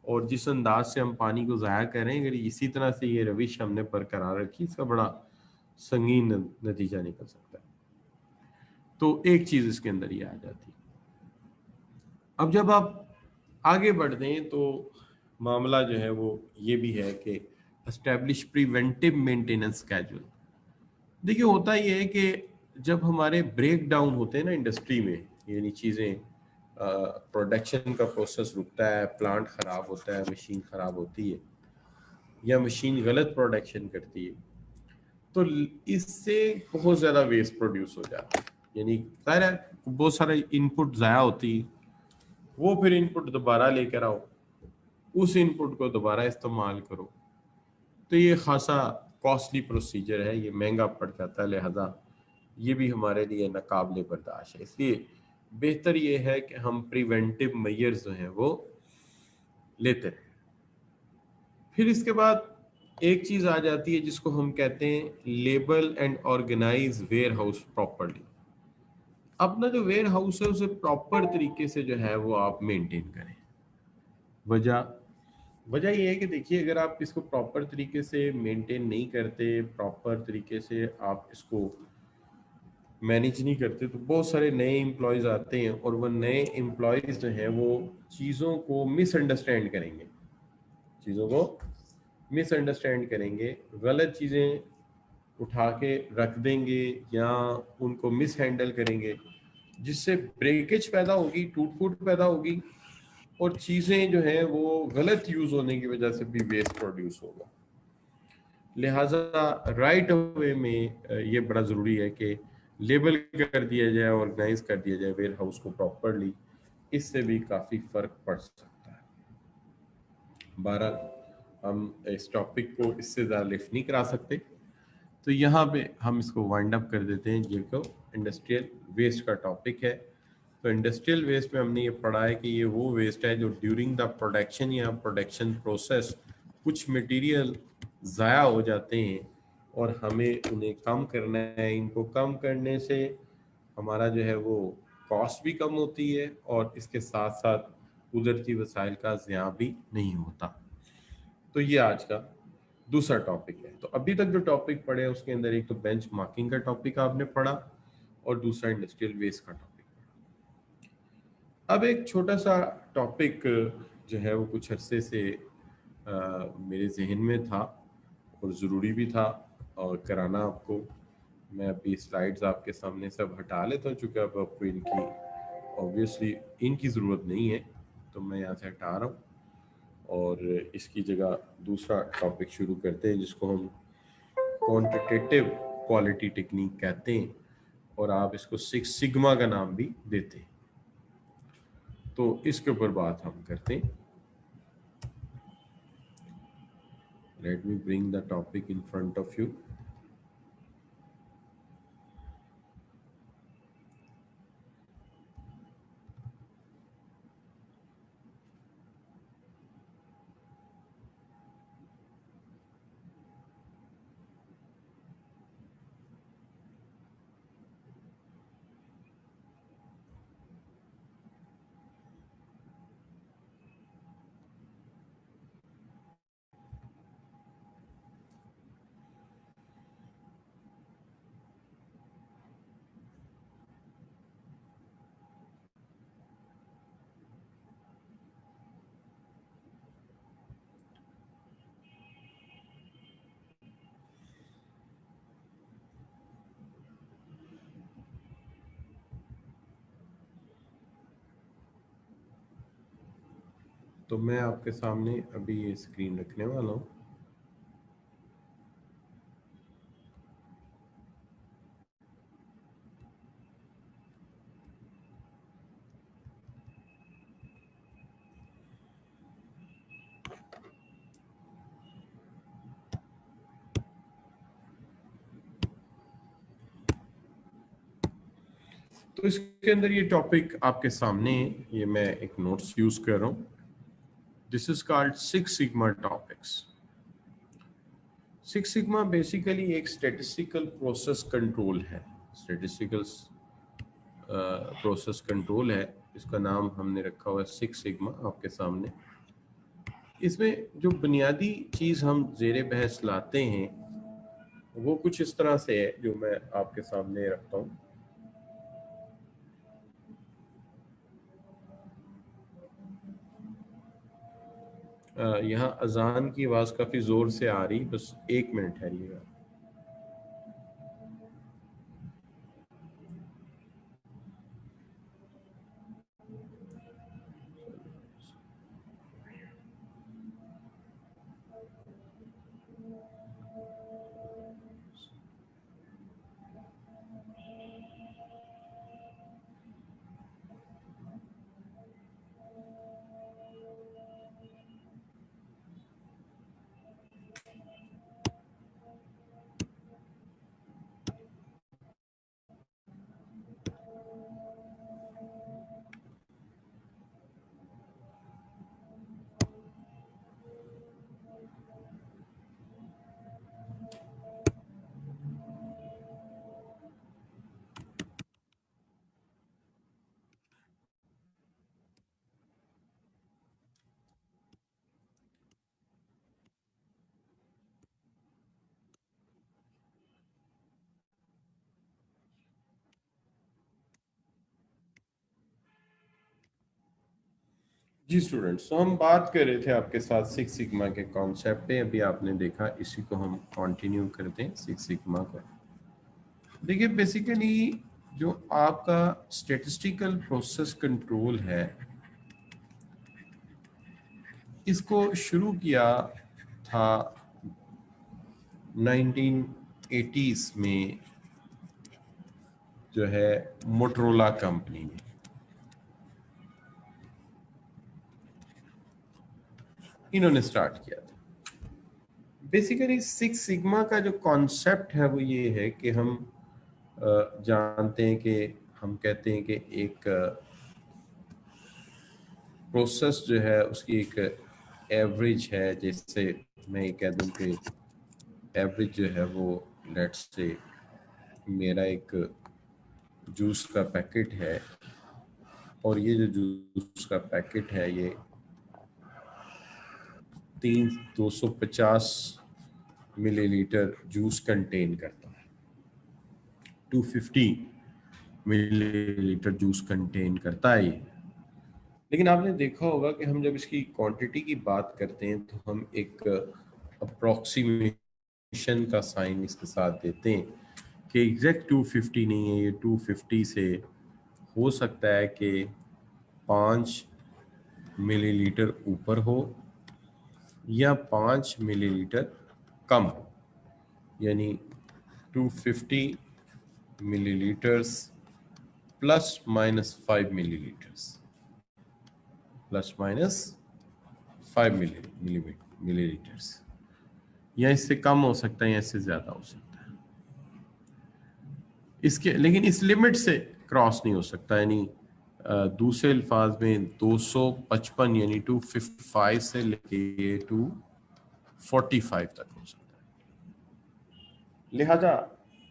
और जिस अंदाज से हम पानी को ज़ाया कर रहे हैं, अगर इसी तरह से ये रविश हमने बरकरार रखी, इसका बड़ा संगीन नतीजा निकल सकता है। तो एक चीज़ इसके अंदर ये आ जाती है। अब जब आप आगे बढ़ते हैं तो मामला जो है वो ये भी है कि एस्टेब्लिश प्रिवेंटिव मेंटेनेंस स्केड्यूल। देखिए होता ये है कि जब हमारे ब्रेक डाउन होते हैं ना इंडस्ट्री में, यानी चीज़ें, प्रोडक्शन का प्रोसेस रुकता है, प्लांट ख़राब होता है, मशीन ख़राब होती है, या मशीन गलत प्रोडक्शन करती है, तो इससे बहुत ज़्यादा वेस्ट प्रोड्यूस हो जाता है। यानी ज़ाहिर है बहुत सारे इनपुट ज़ाया होती है, वो फिर इनपुट दोबारा लेकर आओ, उस इनपुट को दोबारा इस्तेमाल करो, तो ये खासा कॉस्टली प्रोसीजर है, ये महंगा पड़ जाता है। लिहाजा ये भी हमारे लिए नाकाबिले बर्दाश्त है। इसलिए बेहतर ये है कि हम प्रिवेंटिव मेजर्स जो हैं वो लेते रहें। फिर इसके बाद एक चीज़ आ जाती है जिसको हम कहते हैं label and organize warehouse properly. अपना जो वेयर हाउस है उसे प्रॉपर तरीके से जो है वो आप मेंटेन करें। वजह वजह ये है कि देखिए अगर आप इसको प्रॉपर तरीके से मेंटेन नहीं करते, प्रॉपर तरीके से आप इसको मैनेज नहीं करते, तो बहुत सारे नए एम्प्लॉयज़ आते हैं और वो नए एम्प्लॉयज़ जो हैं वो चीज़ों को मिसअंडरस्टैंड करेंगे, चीज़ों को मिसअंडरस्टैंड करेंगे, गलत चीज़ें उठा के रख देंगे या उनको मिस हैंडल करेंगे, जिससे ब्रेकेज पैदा होगी, टूट फूट पैदा होगी, और चीज़ें जो हैं वो गलत यूज़ होने की वजह से भी वेस्ट प्रोड्यूस होगा। लिहाजा राइट वे में ये बड़ा ज़रूरी है कि लेबल कर दिया जाए, ऑर्गेनाइज कर दिया जाए वेयर हाउस को प्रॉपरली, इससे भी काफ़ी फ़र्क पड़ सकता है। बहरहाल हम इस टॉपिक को इससे ज़्यादा लिफ्ट नहीं करा सकते, तो यहाँ पे हम इसको वाइंड अप कर देते हैं। ये को इंडस्ट्रियल वेस्ट का टॉपिक है। तो इंडस्ट्रियल वेस्ट में हमने ये पढ़ा है कि ये वो वेस्ट है जो ड्यूरिंग द प्रोडक्शन या प्रोडक्शन प्रोसेस कुछ मटेरियल ज़ाया हो जाते हैं और हमें उन्हें कम करना है। इनको कम करने से हमारा जो है वो कॉस्ट भी कम होती है और इसके साथ साथ कुदरती वसाइल का ज़िया भी नहीं होता। तो ये आज का दूसरा टॉपिक है। तो अभी तक जो टॉपिक पढ़े उसके अंदर एक तो बेंच मार्किंग का टॉपिक आपने पढ़ा और दूसरा इंडस्ट्रियल वेस्ट का टॉपिक। अब एक छोटा सा टॉपिक जो है वो कुछ अरसे से मेरे जहन में था और ज़रूरी भी था और कराना आपको। मैं अभी स्लाइड्स आपके सामने सब हटा लेता हूँ चूँकि अब आपको इनकी ऑब्वियसली इनकी ज़रूरत नहीं है, तो मैं यहाँ से हटा रहा हूँ और इसकी जगह दूसरा टॉपिक शुरू करते हैं जिसको हम क्वांटिटेटिव क्वालिटी टेक्निक कहते हैं और आप इसको सिक्स सिग्मा का नाम भी देते हैं। तो इसके ऊपर बात हम करते हैं। Let me bring the topic in front of you. तो मैं आपके सामने अभी ये स्क्रीन रखने वाला हूँ। तो इसके अंदर ये टॉपिक आपके सामने, ये मैं एक नोट्स यूज कर रहा हूँ। This is called six sigma topics. Six sigma basically एक स्टैटिस्टिकल प्रोसेस कंट्रोल है। स्टैटिस्टिकल प्रोसेस कंट्रोल है, इसका नाम हमने रखा हुआ है सिक्स सिग्मा आपके सामने। इसमें जो बुनियादी चीज़ हम ज़ेरे बहस लाते हैं वो कुछ इस तरह से है, जो मैं आपके सामने रखता हूँ। यहाँ अजान की आवाज़ काफ़ी ज़ोर से आ रही, बस 1 मिनट ठहरिएगा। जी स्टूडेंट्स, तो हम बात कर रहे थे आपके साथ सिक्स सिग्मा के कॉन्सेप्ट पे। अभी आपने देखा, इसी को हम कंटिन्यू करते हैं सिक्स सिग्मा को। देखिए बेसिकली जो आपका स्टैटिस्टिकल प्रोसेस कंट्रोल है, इसको शुरू किया था 1980s में, जो है मोटरोला कंपनी ने। इन्होंने स्टार्ट किया था। बेसिकली सिक्स सिग्मा का जो कॉन्सेप्ट है वो ये है कि हम जानते हैं कि हम कहते हैं कि एक प्रोसेस जो है उसकी एक एवरेज है। जैसे मैं ये कह दूं कि एवरेज जो है वो, लेट्स से मेरा एक जूस का पैकेट है, और ये जो जूस का पैकेट है ये 250 मिलीलीटर जूस कंटेन करता है। 250 मिलीलीटर जूस कंटेन करता है ये। लेकिन आपने देखा होगा कि हम जब इसकी क्वांटिटी की बात करते हैं तो हम एक अप्रोक्सीमेशन का साइन इसके साथ देते हैं कि एग्जैक्ट 250 नहीं है, ये 250 से हो सकता है कि 5 मिलीलीटर ऊपर हो या 5 मिलीलीटर कम हो। यानी 250 millilitres plus minus 5 millilitres, plus minus 5 millilitres, या इससे कम हो सकता है या इससे ज़्यादा हो सकता है। इसके लेकिन इस लिमिट से क्रॉस नहीं हो सकता। यानी दूसरे अल्फाज में 255 यानी 255 से लेके 245 तक हो सकता है। लिहाजा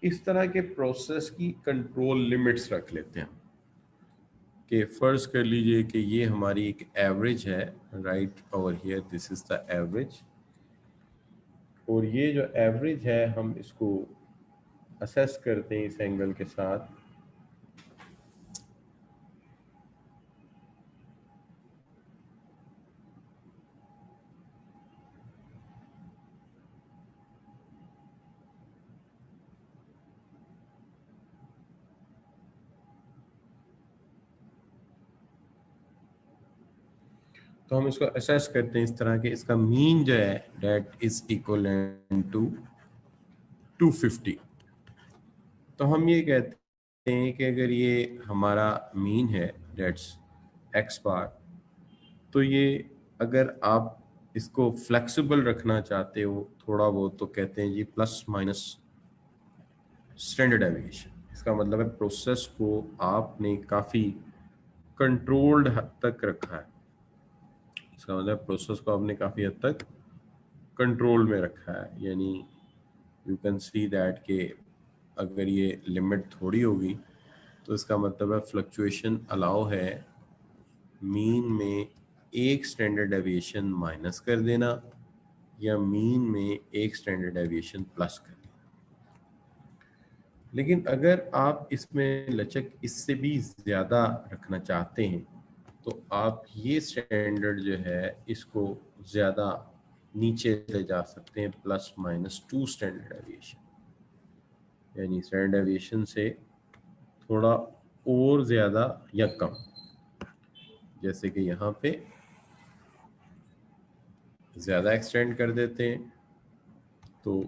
इस तरह के प्रोसेस की कंट्रोल लिमिट्स रख लेते हैं कि फर्ज कर लीजिए कि ये हमारी एक एवरेज है, right over here this is the average. और ये जो एवरेज है हम इसको असेस करते हैं इस एंगल के साथ। तो हम इसको असेस करते हैं इस तरह के, इसका मीन जो है डेट इज इक्वलेंट टू 250। तो हम ये कहते हैं कि अगर ये हमारा मीन है डेट्स एक्स बार, तो ये अगर आप इसको फ्लेक्सिबल रखना चाहते हो थोड़ा बहुत, तो कहते हैं जी प्लस माइनस स्टैंडर्ड डेविएशन। इसका मतलब है प्रोसेस को आपने काफ़ी कंट्रोल्ड हद तक रखा है। इसका मतलब प्रोसेस को आपने काफ़ी हद तक कंट्रोल में रखा है, यानी यू कैन सी दैट के अगर ये लिमिट थोड़ी होगी तो इसका मतलब है फ्लक्चुएशन अलाउ है मीन में एक स्टैंडर्ड डेविएशन माइनस कर देना या मीन में एक स्टैंडर्ड डेविएशन प्लस कर देना। लेकिन अगर आप इसमें लचक इससे भी ज़्यादा रखना चाहते हैं तो आप ये स्टैंडर्ड जो है इसको ज़्यादा नीचे ले जा सकते हैं, प्लस माइनस 2 स्टैंडर्ड डेविएशन, यानी स्टैंडर्ड डेविएशन से थोड़ा और ज़्यादा या कम। जैसे कि यहाँ पे ज़्यादा एक्सटेंड कर देते हैं तो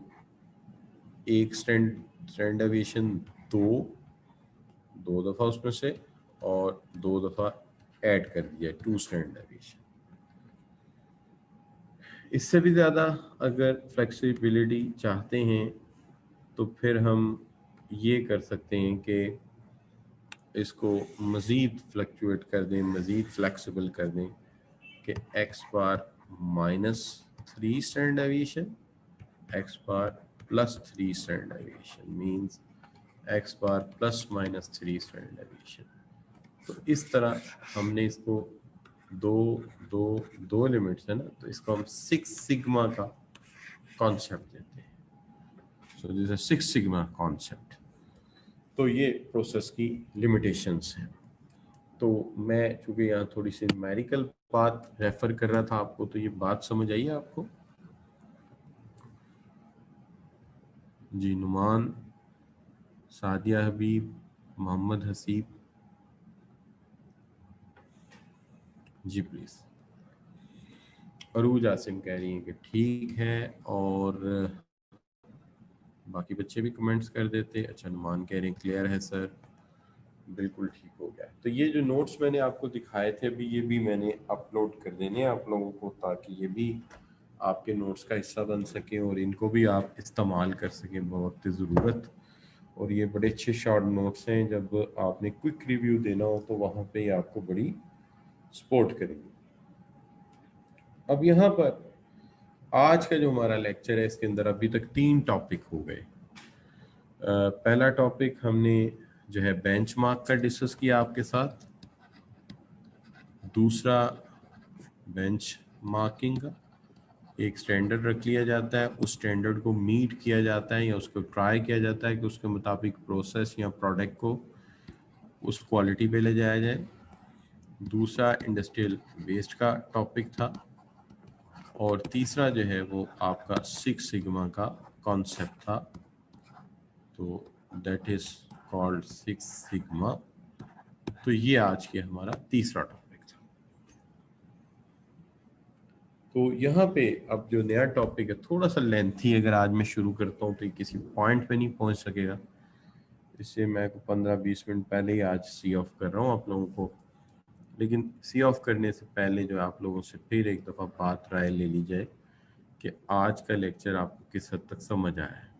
एक स्टैंडर्ड डेविएशन दो दफ़ा उसमें से और दो दफ़ा ऐड कर दिया 2 स्टैंडर्ड डेविएशन। इससे भी ज़्यादा अगर फ्लेक्सिबिलिटी चाहते हैं तो फिर हम ये कर सकते हैं कि इसको मज़ीद फ्लक्चुएट कर दें, मज़ीद फ्लेक्सिबल कर दें कि x bar minus 3 standard deviation, x bar plus 3 standard deviation means x bar plus minus 3 standard deviation. तो इस तरह हमने इसको दो दो दो लिमिट्स है ना, तो इसको हम 6 सिग्मा का कॉन्सेप्ट देते हैं। So this is 6 sigma concept. तो ये प्रोसेस की लिमिटेशंस हैं। तो मैं चूंकि यहाँ थोड़ी सी न्यूमेरिकल बात रेफर कर रहा था आपको, तो ये बात समझ आई है आपको? जी, नुमान, सादिया हबीब, मोहम्मद हसीब, जी प्लीज। अरूज आसिम कह रही हैं कि ठीक है, और बाकी बच्चे भी कमेंट्स कर देते। अच्छा, नुमान कह रहे हैं क्लियर है सर, बिल्कुल ठीक हो गया। तो ये जो नोट्स मैंने आपको दिखाए थे अभी, ये भी मैंने अपलोड कर देने हैं आप लोगों को, ताकि ये भी आपके नोट्स का हिस्सा बन सके और इनको भी आप इस्तेमाल कर सकें बवक्त ज़रूरत। और ये बड़े अच्छे शॉर्ट नोट्स हैं, जब आपने क्विक रिव्यू देना हो तो वहाँ पे आपको बड़ी सपोर्ट करेंगे। अब यहाँ पर आज का जो हमारा लेक्चर है, इसके अंदर अभी तक 3 टॉपिक हो गए। पहला टॉपिक हमने जो है बेंचमार्क का डिस्कस किया आपके साथ। दूसरा बेंच मार्किंग का, एक स्टैंडर्ड रख लिया जाता है, उस स्टैंडर्ड को मीट किया जाता है या उसको ट्राई किया जाता है कि उसके मुताबिक प्रोसेस या प्रोडक्ट को उस क्वालिटी पे ले जाया जाए। दूसरा इंडस्ट्रियल वेस्ट का टॉपिक था, और तीसरा जो है वो आपका 6 सिग्मा का कॉन्सेप्ट था, तो दैट इज कॉल्ड 6 सिग्मा। तो ये आज के हमारा तीसरा टॉपिक था। तो यहाँ पे अब जो नया टॉपिक है थोड़ा सा लेंथी, अगर आज मैं शुरू करता हूँ तो किसी पॉइंट पे नहीं पहुँच सकेगा, इससे मैं 15-20 मिनट पहले ही आज सी ऑफ कर रहा हूँ आप लोगों को। लेकिन सी ऑफ करने से पहले जो आप लोगों से फिर एक दफ़ा बात राय ले ली जाए कि आज का लेक्चर आपको किस हद तक समझ आया है।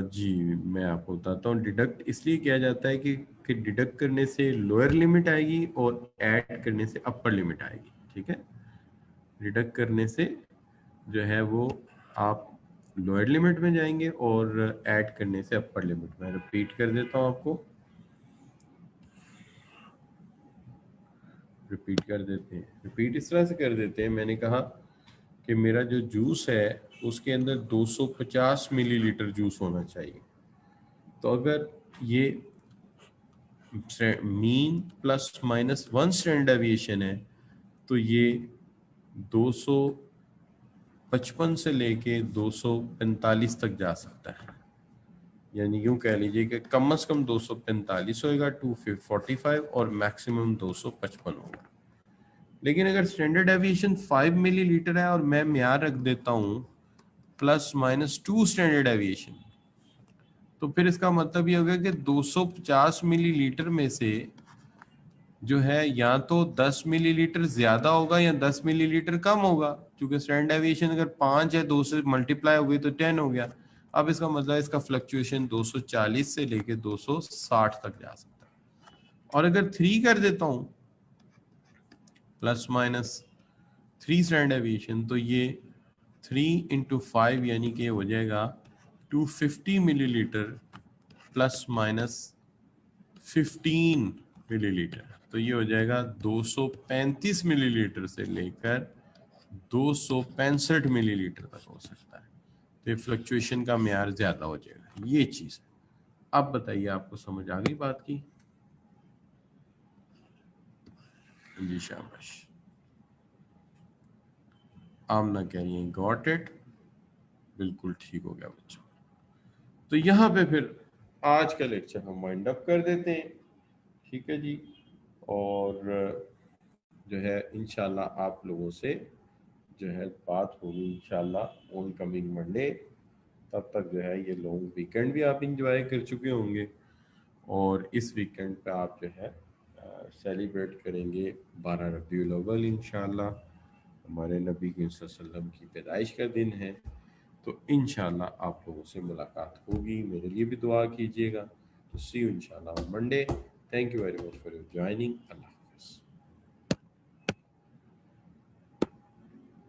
जी, मैं आपको बताता हूँ। डिडक्ट इसलिए किया जाता है कि डिडक्ट करने से लोअर लिमिट आएगी और ऐड करने से अपर लिमिट आएगी। ठीक है, डिडक्ट करने से जो है वो आप लोअर लिमिट में जाएंगे और ऐड करने से अपर लिमिट में। रिपीट कर देता हूँ आपको, रिपीट कर देते हैं। रिपीट इस तरह से कर देते हैं, मैंने कहा कि मेरा जो जूस है उसके अंदर 250 मिलीलीटर जूस होना चाहिए। तो अगर ये mean plus minus 1 standard deviation है तो ये 255 से लेके 245 तक जा सकता है। यानी यूं कह लीजिए कि कम से कम 245 होएगा 245 और मैक्सिमम 255 होगा। लेकिन अगर स्टैंडर्ड डेविएशन 5 मिलीलीटर है और मैं म्यार रख देता हूं +-2 स्टैंडर्ड डेविएशन, तो फिर इसका मतलब ये होगा कि 250 मिलीलीटर में से जो है या तो 10 मिलीलीटर ज्यादा होगा या 10 मिलीलीटर कम होगा, क्योंकि स्टैंडर्ड डेविएशन अगर 5 है 2 से मल्टीप्लाई हो गई तो 10 हो गया। अब इसका मतलब इसका फ्लक्चुएशन 240 से लेके 260 तक जा सकता है। और अगर 3 कर देता हूं +-3 स्टैंडर्ड डेविएशन, तो ये 3 × 5 यानी कि हो जाएगा 250 मिलीलीटर +-15 मिलीलीटर, तो ये हो जाएगा 235 मिलीलीटर से लेकर 265 मिलीलीटर तक हो सकता है। तो ये फ्लक्चुएशन का म्यार ज्यादा हो जाएगा, ये चीज है। अब बताइए आपको समझ आ गई बात की? जी शाबाश। आमना कह रही है गॉट इट, बिल्कुल ठीक हो गया बच्चों। तो यहाँ पे फिर आज का लेक्चर हम वाइंड अप कर देते हैं, ठीक है जी। और जो है इंशाल्लाह आप लोगों से जो है बात होगी इंशाल्लाह ऑन कमिंग मंडे। तब तक जो है ये लॉन्ग वीकेंड भी आप इंजॉय कर चुके होंगे, और इस वीकेंड पे आप जो है सेलिब्रेट करेंगे 12 रबीउल अव्वल इंशाल्लाह, हमारे नबी के वसल्लम की पैदाइश का दिन है। तो इंशाल्लाह आप लोगों से मुलाकात होगी, मेरे लिए भी दुआ कीजिएगा। तो सी यू इंशाल्लाह on Monday. Thank you very much for your joining. Allah.